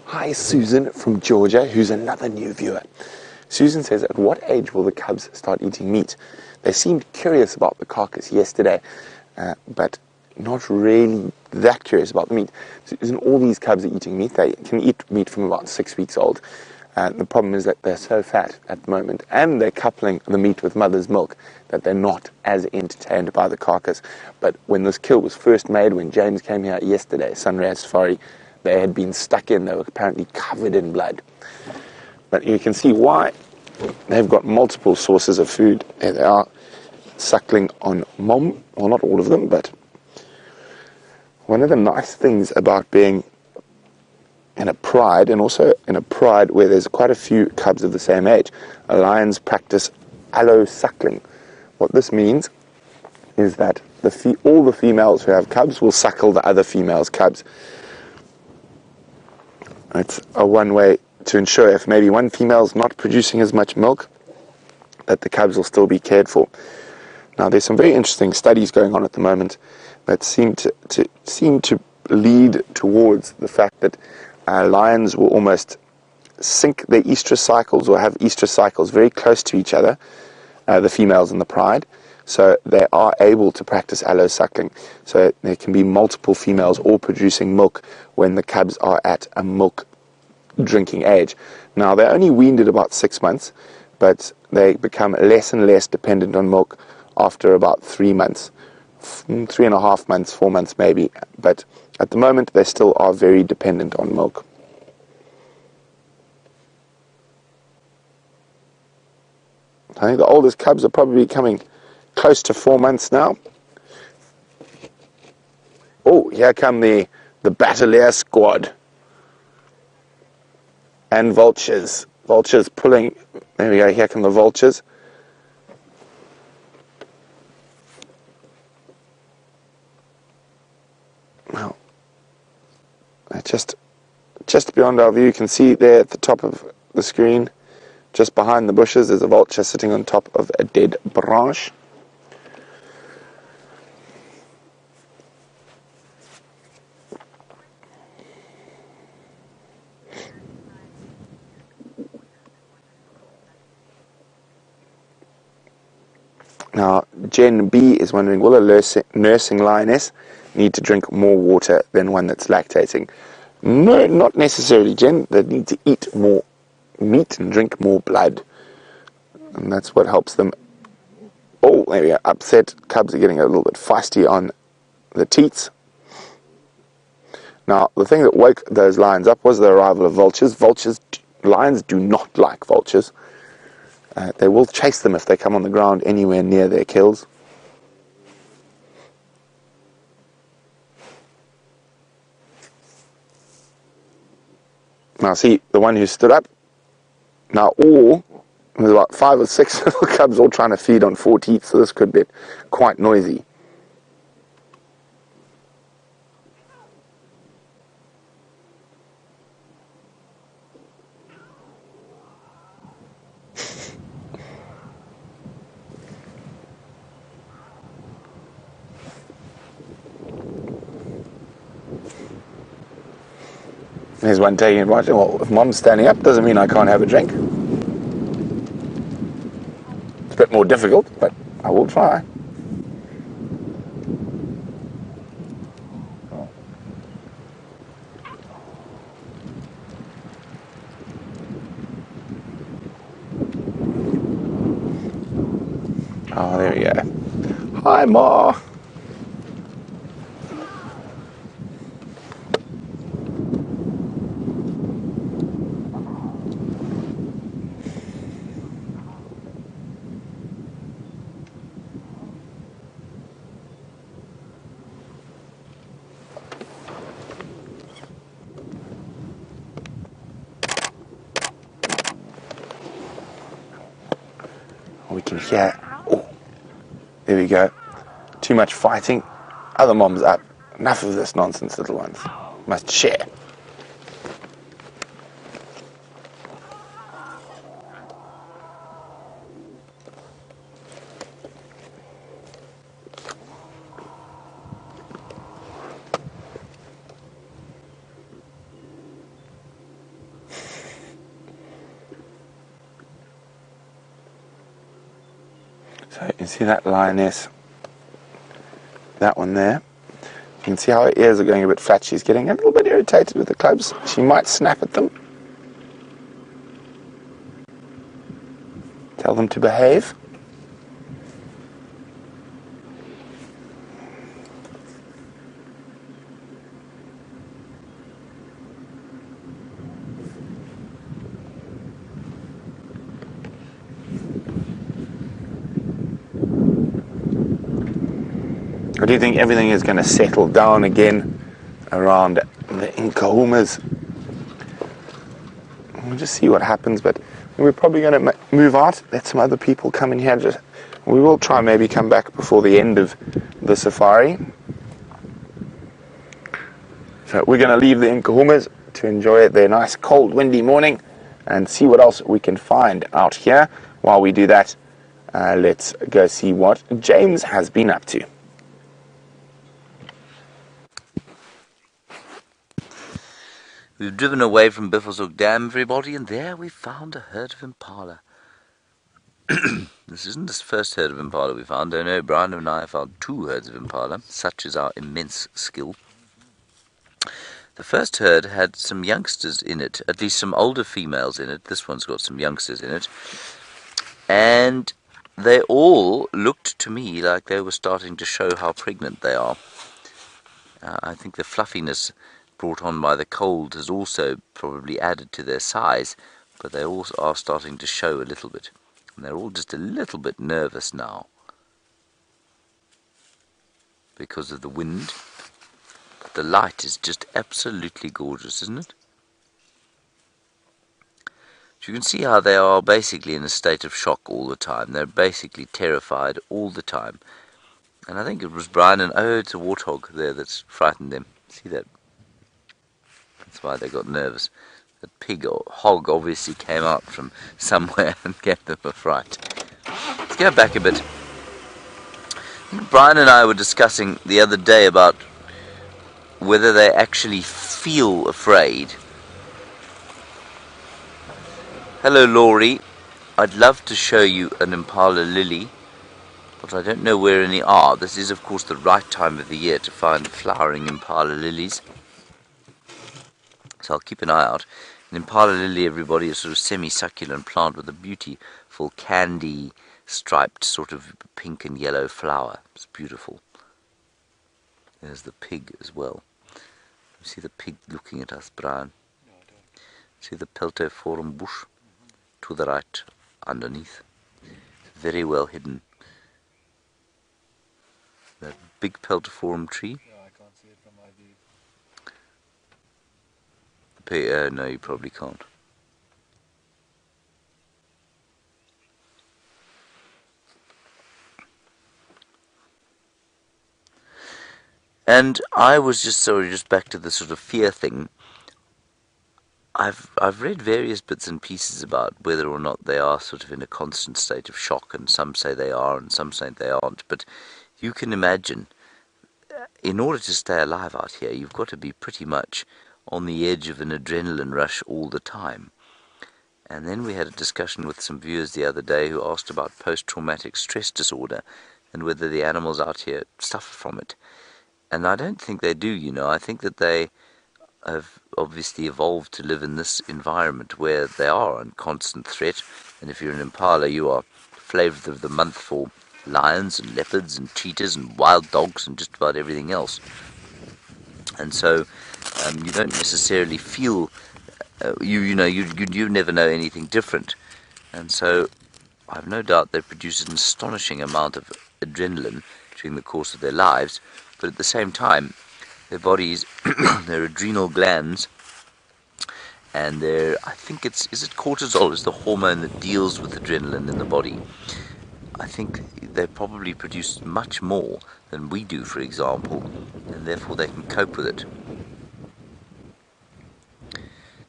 Hi, Susan from Georgia, who's another new viewer. Susan says, at what age will the cubs start eating meat? They seemed curious about the carcass yesterday, but not really that curious about the meat. Susan, all these cubs are eating meat. They can eat meat from about 6 weeks old. The problem is that they're so fat at the moment, and they're coupling the meat with mother's milk, that they're not as entertained by the carcass. But when this kill was first made, when James came here yesterday, Sunrise Safari, they had been stuck in. They were apparently covered in blood. But you can see why. They've got multiple sources of food. There they are, suckling on mom. Well, not all of them, but one of the nice things about being in a pride, and also in a pride where there's quite a few cubs of the same age, lions practice allo-suckling. What this means is that all the females who have cubs will suckle the other females' cubs. It's a one way to ensure if maybe one female's not producing as much milk, that the cubs will still be cared for. Now, there's some very interesting studies going on at the moment that seem to lead towards the fact that lions will almost sync their estrus cycles, or have estrus cycles very close to each other, the females in the pride, so they are able to practice allo-suckling. So there can be multiple females all producing milk when the cubs are at a milk drinking age. Now, they're only weaned at about 6 months, but they become less and less dependent on milk after about 3 months, 3.5 months, 4 months maybe. But at the moment, they still are very dependent on milk. I think the oldest cubs are probably coming close to 4 months now. Oh, here come the Battalier squad. And vultures. Vultures pulling. There we go, here come the vultures. Well, just beyond our view, you can see there at the top of the screen, just behind the bushes, there's a vulture sitting on top of a dead branch. Now, Gen B is wondering, will a nursing lioness need to drink more water than one that's lactating? No, not necessarily, Jen. They need to eat more meat and drink more blood. And that's what helps them. Oh, there we go. Upset. Cubs are getting a little bit feisty on the teats. Now, the thing that woke those lions up was the arrival of vultures. Lions do not like vultures. They will chase them if they come on the ground anywhere near their kills. Now see, the one who stood up, now there's about 5 or 6 little cubs all trying to feed on 4 teeth, so this could be quite noisy. There's one taking advantage. Well, if mom's standing up, doesn't mean I can't have a drink. It's bit more difficult, but I will try. Oh, there we go. Hi, Ma. We can hear. Oh, there we go. Too much fighting. Other mom's up. Enough of this nonsense, little ones. Must share. So you see that lioness, that one there. You can see how her ears are going a bit flat. She's getting a little bit irritated with the clubs. She might snap at them. Tell them to behave. I do think everything is going to settle down again around the Nkuhumas. We'll just see what happens, but we're probably going to move out, let some other people come in here. We will try and maybe come back before the end of the safari. So we're going to leave the Nkuhumas to enjoy their nice cold windy morning and see what else we can find out here. While we do that, let's go see what James has been up to. We've driven away from Buffelshoek Dam, everybody, and there we found a herd of impala. This isn't the first herd of impala we found. I know Brian and I found 2 herds of impala. Such is our immense skill. The first herd had some youngsters in it, at least some older females in it. This one's got some youngsters in it. And they all looked to me like they were starting to show how pregnant they are. I think the fluffiness brought on by the cold has also probably added to their size, but they also are starting to show a little bit. And they're all just a little bit nervous now because of the wind. But the light is just absolutely gorgeous, isn't it? So you can see how they are basically in a state of shock all the time. They're basically terrified all the time. And I think it was Brian and it's a warthog there that's frightened them. See that? That's why they got nervous. The pig or hog obviously came out from somewhere and gave them a fright. Let's go back a bit. I think Brian and I were discussing the other day about whether they actually feel afraid. Hello, Laurie. I'd love to show you an impala lily, but I don't know where any are. This is, of course, the right time of the year to find flowering impala lilies. So I'll keep an eye out. An impala lily, everybody, is sort of semi-succulent plant with a beautiful candy striped sort of pink and yellow flower. It's beautiful. There's the pig as well. You see the pig looking at us, Brian? No, I don't. See the peltiform bush to the right underneath. Very well hidden. That big peltiform tree. No, I can't see it from my view. No, you probably can't. And I was just back to the sort of fear thing. I've read various bits and pieces about whether or not they are sort of in a constant state of shock, and some say they are and some say they aren't. But you can imagine, in order to stay alive out here, you've got to be pretty much on the edge of an adrenaline rush all the time. And then we had a discussion with some viewers the other day who asked about post-traumatic stress disorder and whether the animals out here suffer from it. And I don't think they do, you know. I think that they have obviously evolved to live in this environment where they are in constant threat. And if you're an impala, you are flavor of the month for lions and leopards and cheetahs and wild dogs and just about everything else. And so you don't necessarily feel, you never know anything different. And so I have no doubt they produce an astonishing amount of adrenaline during the course of their lives, but at the same time, their bodies, their adrenal glands, and I think is it cortisol is the hormone that deals with adrenaline in the body. I think they probably produce much more than we do, for example, and therefore they can cope with it.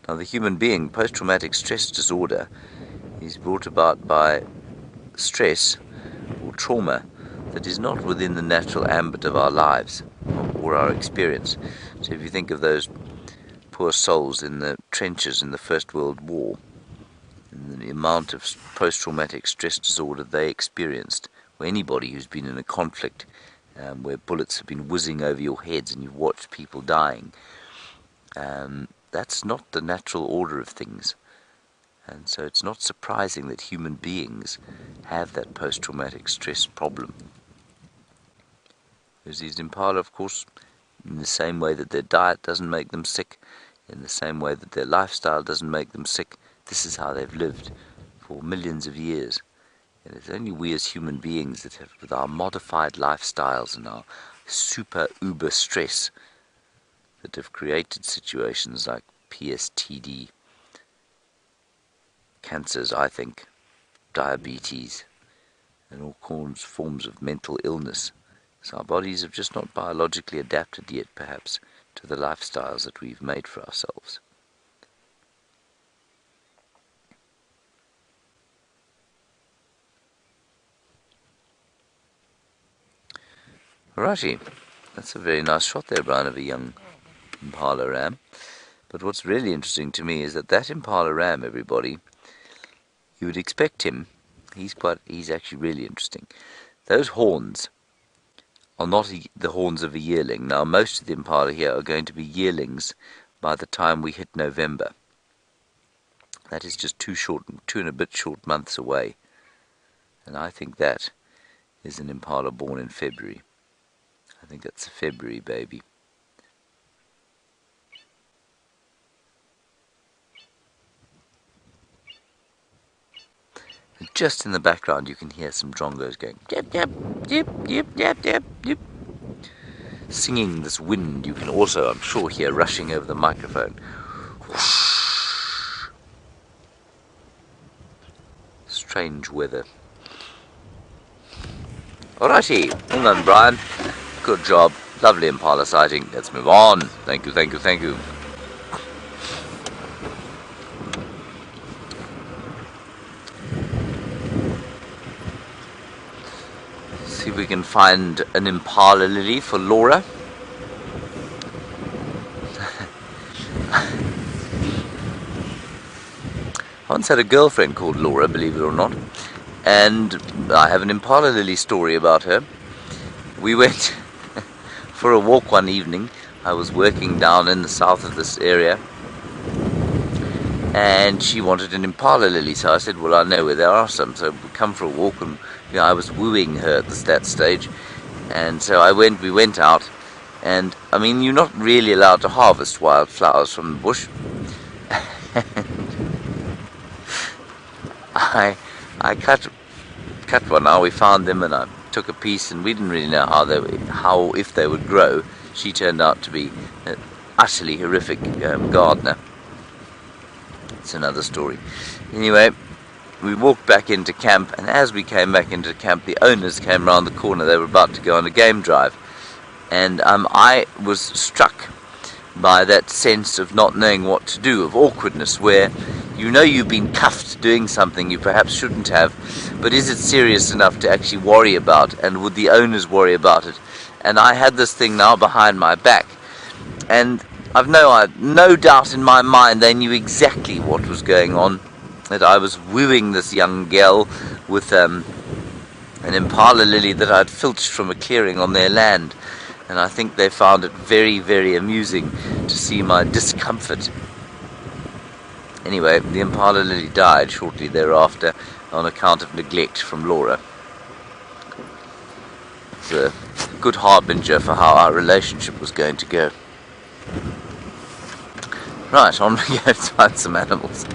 Now, the human being, post-traumatic stress disorder, is brought about by stress or trauma that is not within the natural ambit of our lives or our experience. So if you think of those poor souls in the trenches in the First World War, and the amount of post-traumatic stress disorder they experienced, or anybody who's been in a conflict where bullets have been whizzing over your heads and you've watched people dying, that's not the natural order of things. And so it's not surprising that human beings have that post-traumatic stress problem. Because these impala, of course, in the same way that their diet doesn't make them sick, in the same way that their lifestyle doesn't make them sick, this is how they've lived for millions of years. And it's only we as human beings that have, with our modified lifestyles and our super uber stress, that have created situations like PSTD, cancers, I think, diabetes, and all forms of mental illness. So our bodies have just not biologically adapted yet, perhaps, to the lifestyles that we've made for ourselves. Alrighty, that's a very nice shot there, Brian, of a young impala ram. But what's really interesting to me is that impala ram, everybody, you would expect him, he's actually really interesting. Those horns are not the horns of a yearling. Now, most of the impala here are going to be yearlings by the time we hit November. That is just 2 and a bit short months away. And I think that is an impala born in February. I think that's a February baby. And just in the background you can hear some drongos going yip yip yip yip yip yip yip, singing this wind. You can also, I'm sure, hear rushing over the microphone. Whoosh. Strange weather. Alrighty, well done, Brian. Good job. Lovely impala sighting. Let's move on. Thank you, thank you, thank you. See if we can find an impala lily for Laura. I once had a girlfriend called Laura, believe it or not, and I have an impala lily story about her. We went for a walk one evening. I was working down in the south of this area, and she wanted an impala lily, so I said, well, I know where there are some, so we come for a walk. And I was wooing her at that stage, and so we went out, and I mean, you're not really allowed to harvest wildflowers from the bush. I cut one. Now we found them, and I took a piece, and we didn't really know if they would grow. She turned out to be an utterly horrific gardener. It's another story. Anyway, we walked back into camp, and as we came back into camp, the owners came round the corner. They were about to go on a game drive, and I was struck by that sense of not knowing what to do, of awkwardness, where you know you've been cuffed doing something you perhaps shouldn't have, but is it serious enough to actually worry about, and would the owners worry about it? And I had this thing now behind my back, and I've no doubt in my mind they knew exactly what was going on. that I was wooing this young girl with an Impala lily that I'd filched from a clearing on their land, and I think they found it very, very amusing to see my discomfort. Anyway, the Impala lily died shortly thereafter on account of neglect from Laura. It's a good harbinger for how our relationship was going to go. Right, on we go to find some animals.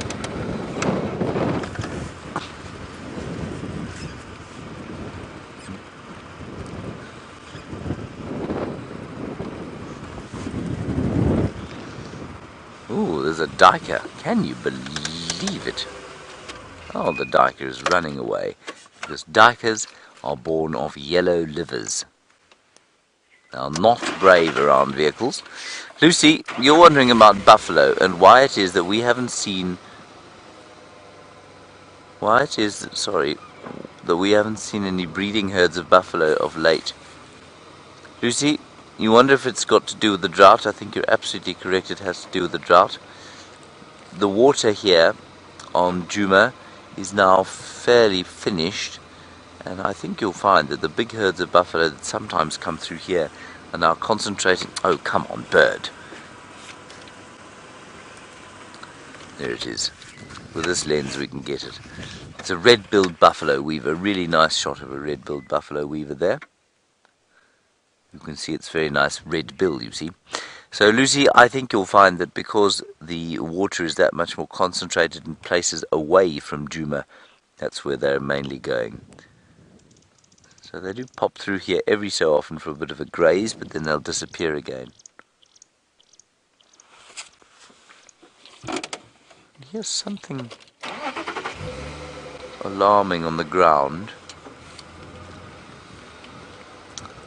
Ooh, there's a duiker. Can you believe it? Oh, the duiker is running away, because duikers are born of yellow livers. They are not brave around vehicles. Lucy, you're wondering about buffalo and why it is that we haven't seen... that we haven't seen any breeding herds of buffalo of late. Lucy, you wonder if it's got to do with the drought. I think you're absolutely correct, it has to do with the drought. The water here on Juma is now fairly finished, and I think you'll find that the big herds of buffalo that sometimes come through here are now concentrating... Oh, come on, bird. There it is. With this lens we can get it. It's a red-billed buffalo weaver. Really nice shot of a red-billed buffalo weaver there. You can see its very nice red bill, you see. So, Lucy, I think you'll find that because the water is that much more concentrated in places away from Juma, that's where they're mainly going. So they do pop through here every so often for a bit of a graze, but then they'll disappear again. Here's something alarming on the ground.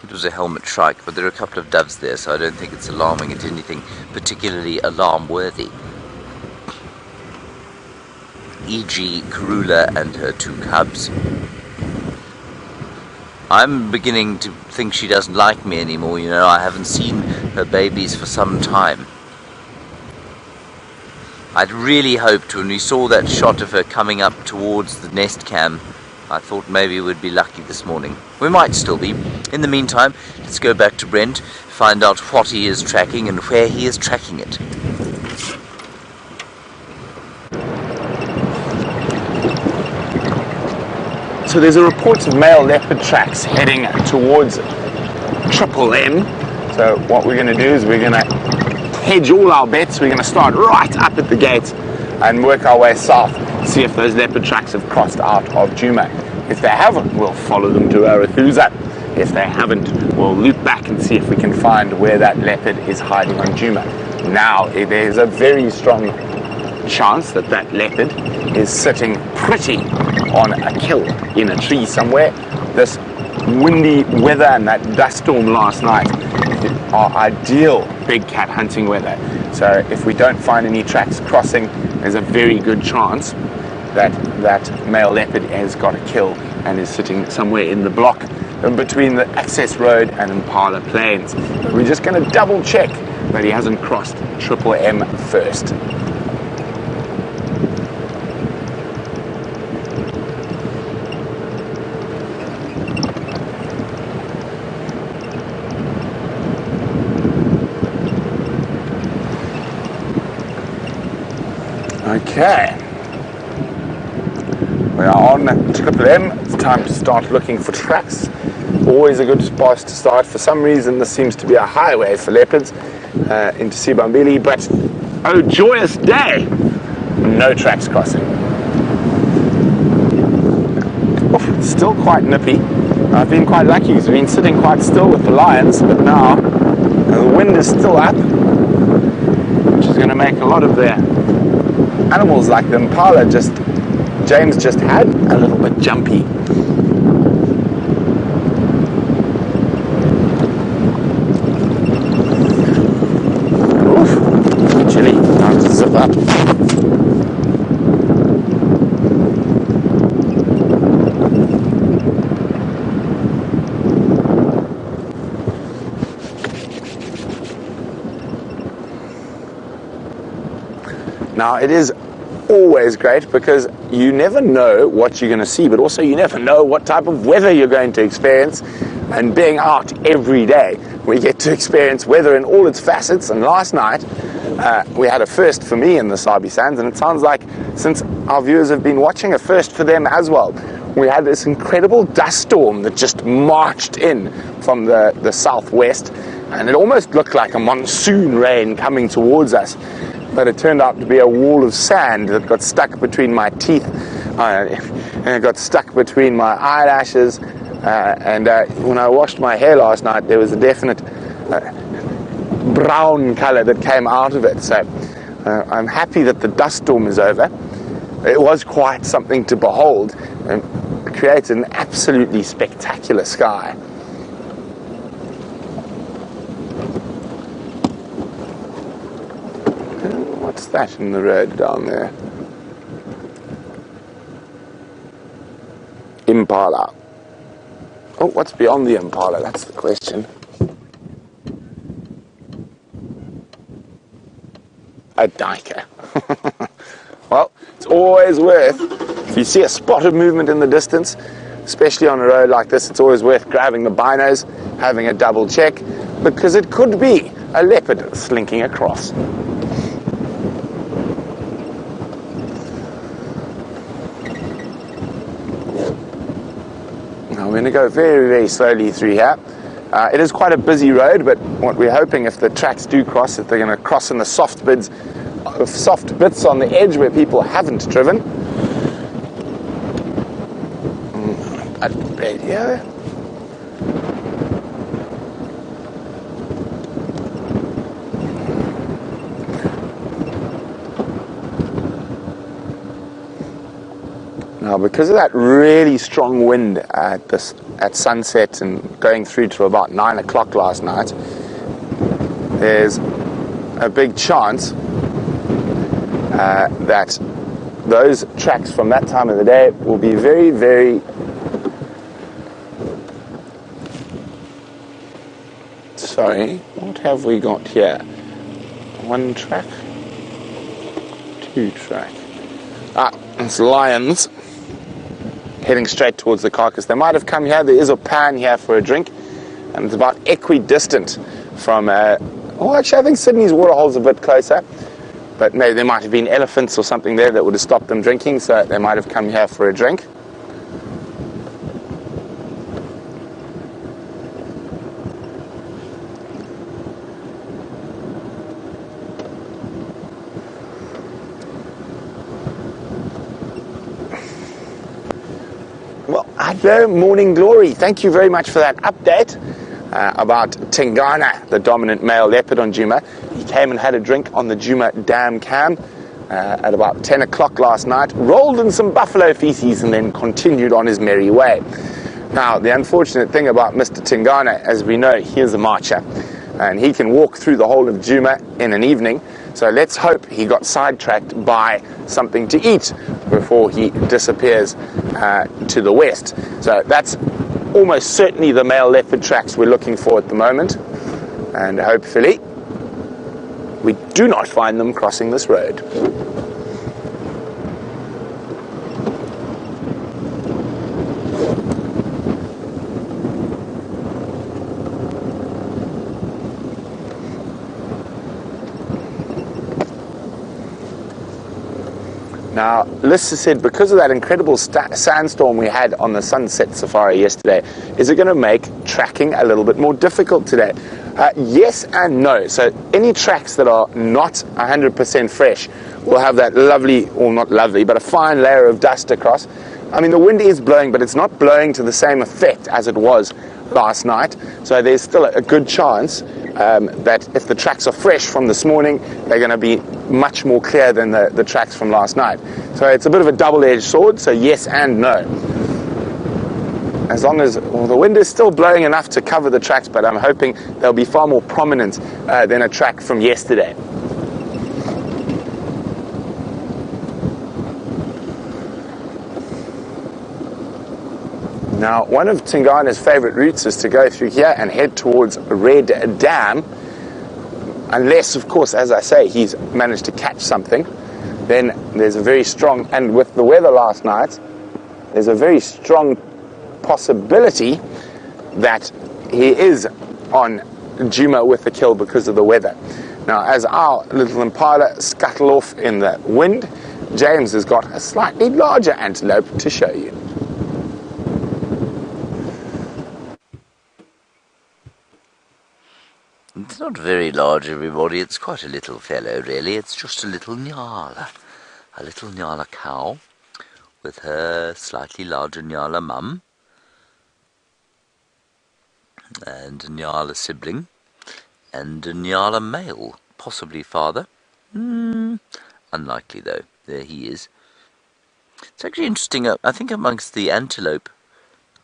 It was a helmet shrike, but there are a couple of doves there, so I don't think it's alarming at anything particularly alarm-worthy. E.g. Karula and her 2 cubs. I'm beginning to think she doesn't like me anymore, you know. I haven't seen her babies for some time. I'd really hoped when we saw that shot of her coming up towards the nest cam, I thought maybe we'd be lucky this morning. We might still be. In the meantime, let's go back to Brent, find out what he is tracking and where he is tracking it. So there's a report of male leopard tracks heading towards Triple M. So what we're going to do is we're going to hedge all our bets. We're going to start right up at the gate and work our way south, see if those leopard tracks have crossed out of Juma. If they haven't, we'll follow them to Arathusa. If they haven't, we'll loop back and see if we can find where that leopard is hiding on Juma. Now, there's a very strong chance that that leopard is sitting pretty on a kill in a tree somewhere. This windy weather and that dust storm last night are ideal big cat hunting weather. So if we don't find any tracks crossing, there's a very good chance that that male leopard has got a kill and is sitting somewhere in the block between the access road and Impala plains. We're just going to double check that he hasn't crossed Triple M first. Okay, we are on Triple M. It's time to start looking for tracks. Always a good spot to start. For some reason, this seems to be a highway for leopards into Sibambili, but oh, joyous day! No tracks crossing. Oof, it's still quite nippy. I've been quite lucky because we've been sitting quite still with the lions, but now the wind is still up, which is going to make a lot of their animals like the Impala James just had a little bit jumpy. Oof, chilly, time to zip up. Now it is always great because you never know what you're going to see, but also you never know what type of weather you're going to experience. And being out every day, we get to experience weather in all its facets. And last night, we had a first for me in the Sabi Sands, and it sounds like, since our viewers have been watching, a first for them as well. We had this incredible dust storm that just marched in from the southwest, and it almost looked like a monsoon rain coming towards us. But it turned out to be a wall of sand that got stuck between my teeth, and it got stuck between my eyelashes. And when I washed my hair last night, there was a definite brown color that came out of it. So I'm happy that the dust storm is over. It was quite something to behold and created an absolutely spectacular sky. What's that in the road down there? Impala. Oh, what's beyond the Impala? That's the question. A Duiker. Well, it's always worth, if you see a spot of movement in the distance, especially on a road like this, it's always worth grabbing the binos, having a double check, because it could be a leopard slinking across. Now we're going to go very, very slowly through here. It is quite a busy road, but what we're hoping, if the tracks do cross, that they're going to cross in the soft bits on the edge where people haven't driven. Radio. Now, because of that really strong wind at sunset and going through to about 9 o'clock last night, there's a big chance that those tracks from that time of the day will be very, very sorry, what have we got here? 1 track, 2 track. It's lions heading straight towards the carcass. They might have come here. There is a pan here for a drink, and it's about equidistant from actually I think Sydney's waterhole's a bit closer, but maybe there might have been elephants or something there that would have stopped them drinking, so they might have come here for a drink. Hello, Morning Glory. Thank you very much for that update about Tingana, the dominant male leopard on Juma. He came and had a drink on the Juma dam cam at about 10 o'clock last night, rolled in some buffalo feces, and then continued on his merry way. Now, the unfortunate thing about Mr. Tingana, as we know, he is a marcher, and he can walk through the whole of Juma in an evening. So let's hope he got sidetracked by something to eat before he disappears to the west. So that's almost certainly the male leopard tracks we're looking for at the moment. And hopefully we do not find them crossing this road. Now, Lissa said, because of that incredible sandstorm we had on the sunset safari yesterday, is it going to make tracking a little bit more difficult today? Yes and no. So any tracks that are not 100% fresh will have that lovely, or not lovely, but a fine layer of dust across. I mean, the wind is blowing, but it's not blowing to the same effect as it was last night. So there's still a good chance that if the tracks are fresh from this morning, they're going to be much more clear than the tracks from last night. So it's a bit of a double-edged sword, so yes and no. As long as the wind is still blowing enough to cover the tracks, but I'm hoping they'll be far more prominent than a track from yesterday. Now, one of Tingana's favorite routes is to go through here and head towards Red Dam, unless, of course, as I say, he's managed to catch something. then there's a very strong, and with the weather last night, there's a very strong possibility that he is on Juma with the kill because of the weather. Now, as our little Impala scuttle off in the wind, James has got a slightly larger antelope to show you. It's not very large, everybody. It's quite a little fellow, really. It's just a little Nyala. A little Nyala cow with her slightly larger Nyala mum and a Nyala sibling and a Nyala male, possibly father. Unlikely, though. There he is. It's actually interesting. I think amongst the antelope,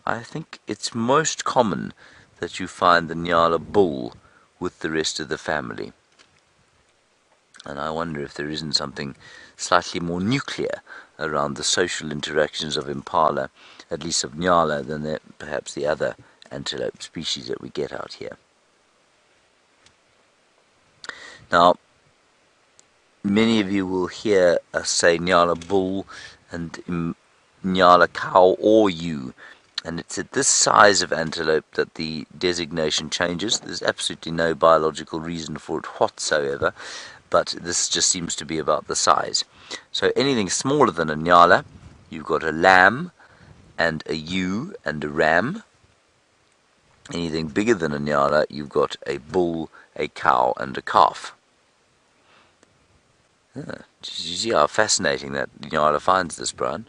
I think it's most common that you find the Nyala bull with the rest of the family. And I wonder if there isn't something slightly more nuclear around the social interactions of Impala, at least of Nyala, than perhaps the other antelope species that we get out here. Now, many of you will hear us say Nyala bull and Nyala cow or ewe, and it's at this size of antelope that the designation changes. There's absolutely no biological reason for it whatsoever, but this just seems to be about the size. So anything smaller than a Nyala, you've got a lamb and a ewe and a ram. Anything bigger than a Nyala, you've got a bull, a cow and a calf. You see how fascinating that Nyala finds this, Brian,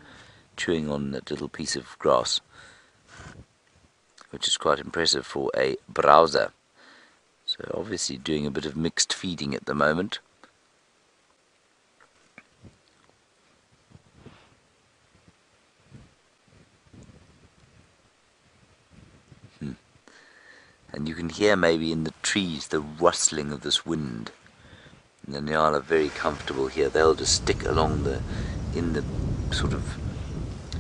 chewing on that little piece of grass, which is quite impressive for a browser. So obviously doing a bit of mixed feeding at the moment. And you can hear maybe in the trees the rustling of this wind. And the Nyala are very comfortable here. They'll just stick along in the sort of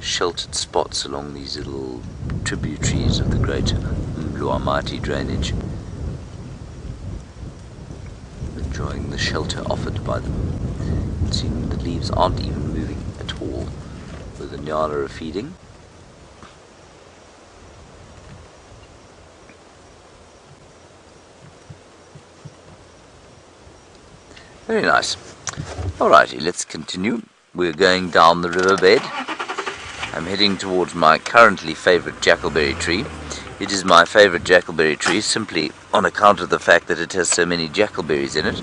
sheltered spots along these little tributaries of the great Mluamati drainage, enjoying the shelter offered by them. Seeing the leaves aren't even moving at all where the Nyala are feeding. Very nice. Alrighty, let's continue. We're going down the riverbed. I'm heading towards my currently favourite jackalberry tree. It is my favourite jackalberry tree simply on account of the fact that it has so many jackalberries in it,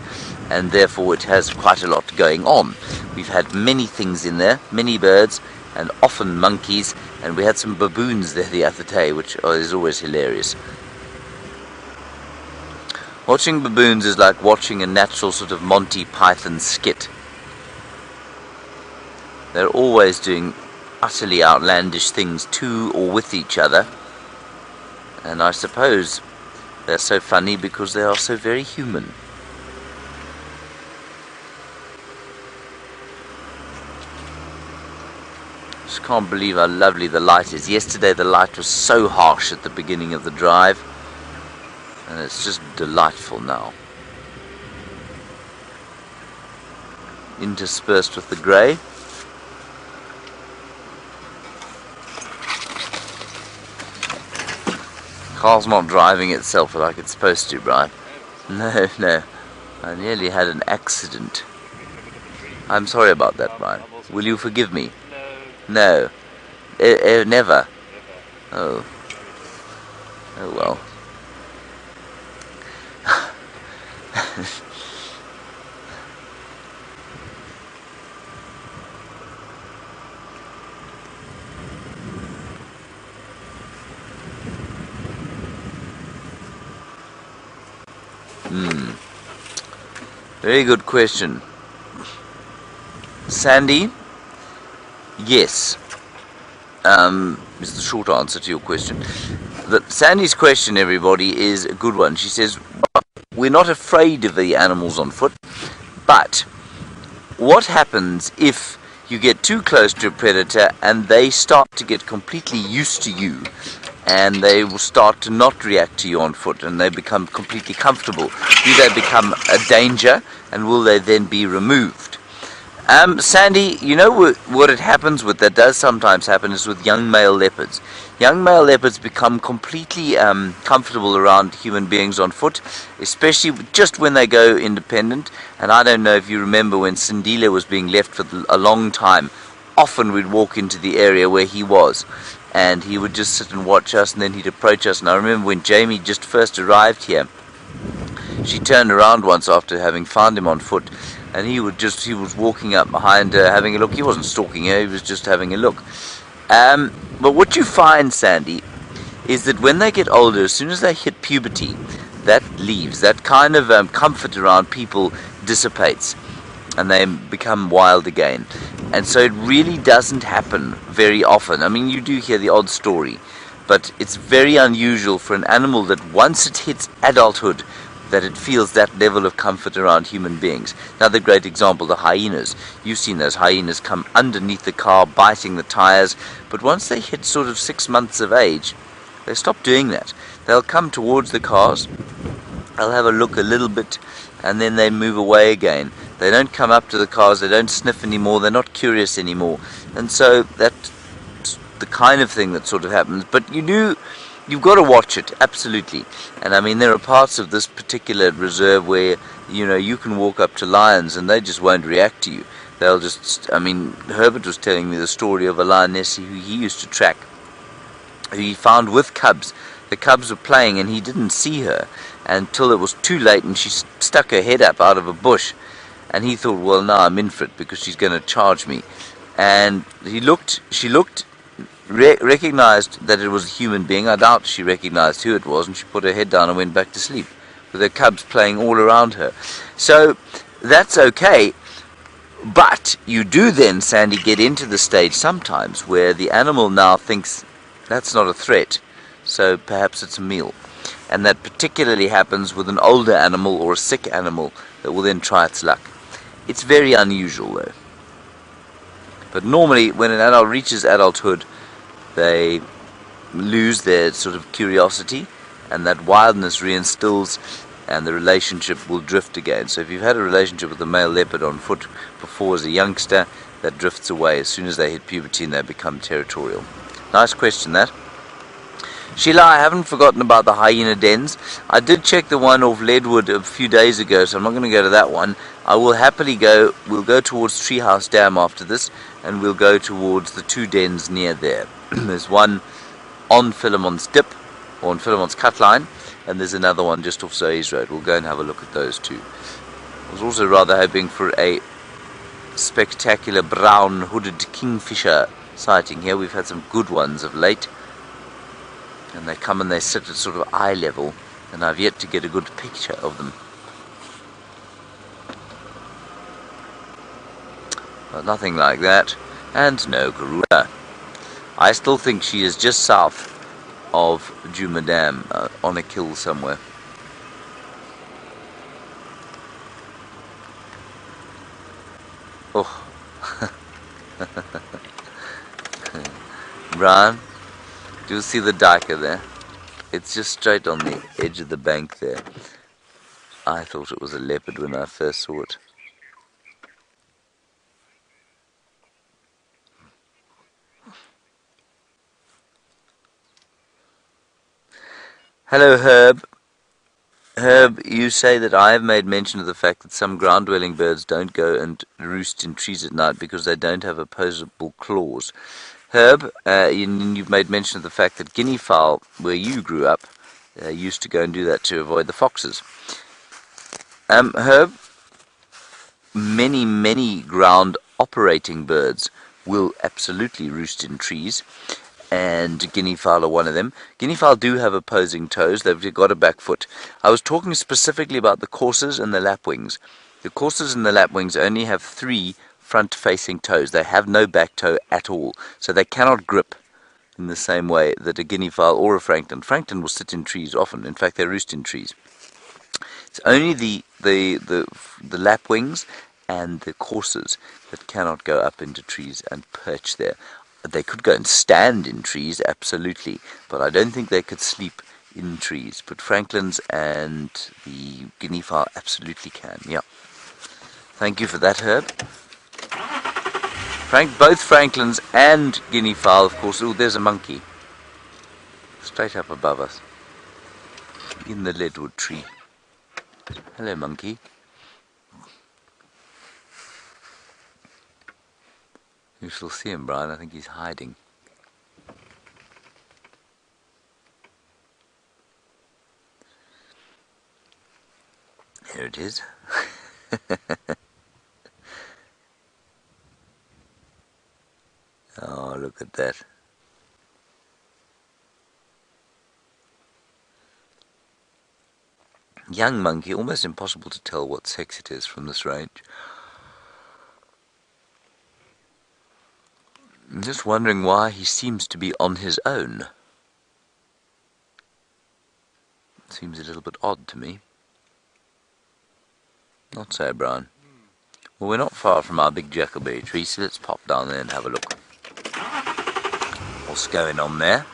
and therefore it has quite a lot going on. We've had many things in there, many birds, and often monkeys, and we had some baboons there the other day, which is always hilarious. Watching baboons is like watching a natural sort of Monty Python skit. They're always doing utterly outlandish things to or with each other, and I suppose they're so funny because they are so very human. Just can't believe how lovely the light is. Yesterday the light was so harsh at the beginning of the drive, and it's just delightful now. Interspersed with the grey. Car's not driving itself like it's supposed to, Brian. No. I nearly had an accident. I'm sorry about that, Brian. Will you forgive me? No. Never. Oh. Oh well. Very good question. Sandy, yes, is the short answer to your question. Sandy's question, everybody, is a good one. She says, we're not afraid of the animals on foot, but what happens if you get too close to a predator and they start to get completely used to you, and they will start to not react to you on foot, and they become completely comfortable? Do they become a danger, and will they then be removed? Sandy, you know what it happens with, that does sometimes happen, is with young male leopards. Young male leopards become completely comfortable around human beings on foot, especially just when they go independent. And I don't know if you remember when Sindile was being left for a long time. Often we'd walk into the area where he was, and he would just sit and watch us, and then he'd approach us. And I remember when Jamie just first arrived here, she turned around once after having found him on foot, and he was walking up behind her having a look. He wasn't stalking her, he was just having a look. But what you find, Sandy, is that when they get older, as soon as they hit puberty, that leaves. That kind of comfort around people dissipates, and they become wild again. And so it really doesn't happen very often. I mean, you do hear the odd story, but it's very unusual for an animal that once it hits adulthood, that it feels that level of comfort around human beings. Another great example, the hyenas. You've seen those hyenas come underneath the car, biting the tires, but once they hit sort of 6 months of age, they stop doing that. They'll come towards the cars, they'll have a look a little bit, and then they move away again. They don't come up to the cars, they don't sniff anymore, they're not curious anymore. And so that's the kind of thing that sort of happens. But you've got to watch it, absolutely. And I mean, there are parts of this particular reserve where, you can walk up to lions and they just won't react to you. They'll just, Herbert was telling me the story of a lioness who he used to track, who he found with cubs. The cubs were playing and he didn't see her until it was too late, and she stuck her head up out of a bush. And he thought, well, now I'm in for it because she's going to charge me. And she looked, recognized that it was a human being. I doubt she recognized who it was, and she put her head down and went back to sleep with her cubs playing all around her. So that's okay, but you do then, Sandy, get into the stage sometimes where the animal now thinks that's not a threat, so perhaps it's a meal. And that particularly happens with an older animal or a sick animal that will then try its luck. It's very unusual though. But normally when an adult reaches adulthood, they lose their sort of curiosity, and that wildness reinstills, and the relationship will drift again. So if you've had a relationship with a male leopard on foot before as a youngster, that drifts away as soon as they hit puberty and they become territorial. Nice question, that. Sheila, I haven't forgotten about the hyena dens. I did check the one off Leadwood a few days ago, so I'm not going to go to that one. I will happily go. We'll go towards Treehouse Dam after this, and we'll go towards the 2 dens near there. There's one on Philemon's Dip, or on Philemon's Cut Line, and there's another one just off Zoe's Road. We'll go and have a look at those two. I was also rather hoping for a spectacular brown hooded kingfisher sighting here. We've had some good ones of late, and they come and they sit at sort of eye level, and I've yet to get a good picture of them. But nothing like that, and no Karula. I still think she is just south of Juma Dam, on a kill somewhere. Oh. Brian, do you see the Duiker there? It's just straight on the edge of the bank there. I thought it was a leopard when I first saw it. Hello, Herb. Herb, you say that I have made mention of the fact that some ground-dwelling birds don't go and roost in trees at night because they don't have opposable claws. Herb, you've made mention of the fact that guinea fowl, where you grew up, used to go and do that to avoid the foxes. Herb, many ground-operating birds will absolutely roost in trees, and guinea fowl are one of them. Guinea fowl do have opposing toes. They've got a back foot. I was talking specifically about the coursers and the lapwings. The coursers and the lapwings only have 3 front-facing toes. They have no back toe at all, so they cannot grip in the same way that a guinea fowl or a francolin. Francolin will sit in trees often. In fact, they roost in trees. It's only the lapwings and the coursers that cannot go up into trees and perch there. They could go and stand in trees, absolutely, but I don't think they could sleep in trees. But francolins and the guinea fowl absolutely can, yeah. Thank you for that, Herb. Both Franklins and guinea fowl, of course. Oh, there's a monkey. Straight up above us. In the leadwood tree. Hello, monkey. You shall see him, Brian. I think he's hiding. Here it is. Oh, look at that. Young monkey, almost impossible to tell what sex it is from this range. I'm just wondering why he seems to be on his own. Seems a little bit odd to me. Not so, Brian. Well, we're not far from our big jackalberry tree, so let's pop down there and have a look. What's going on there?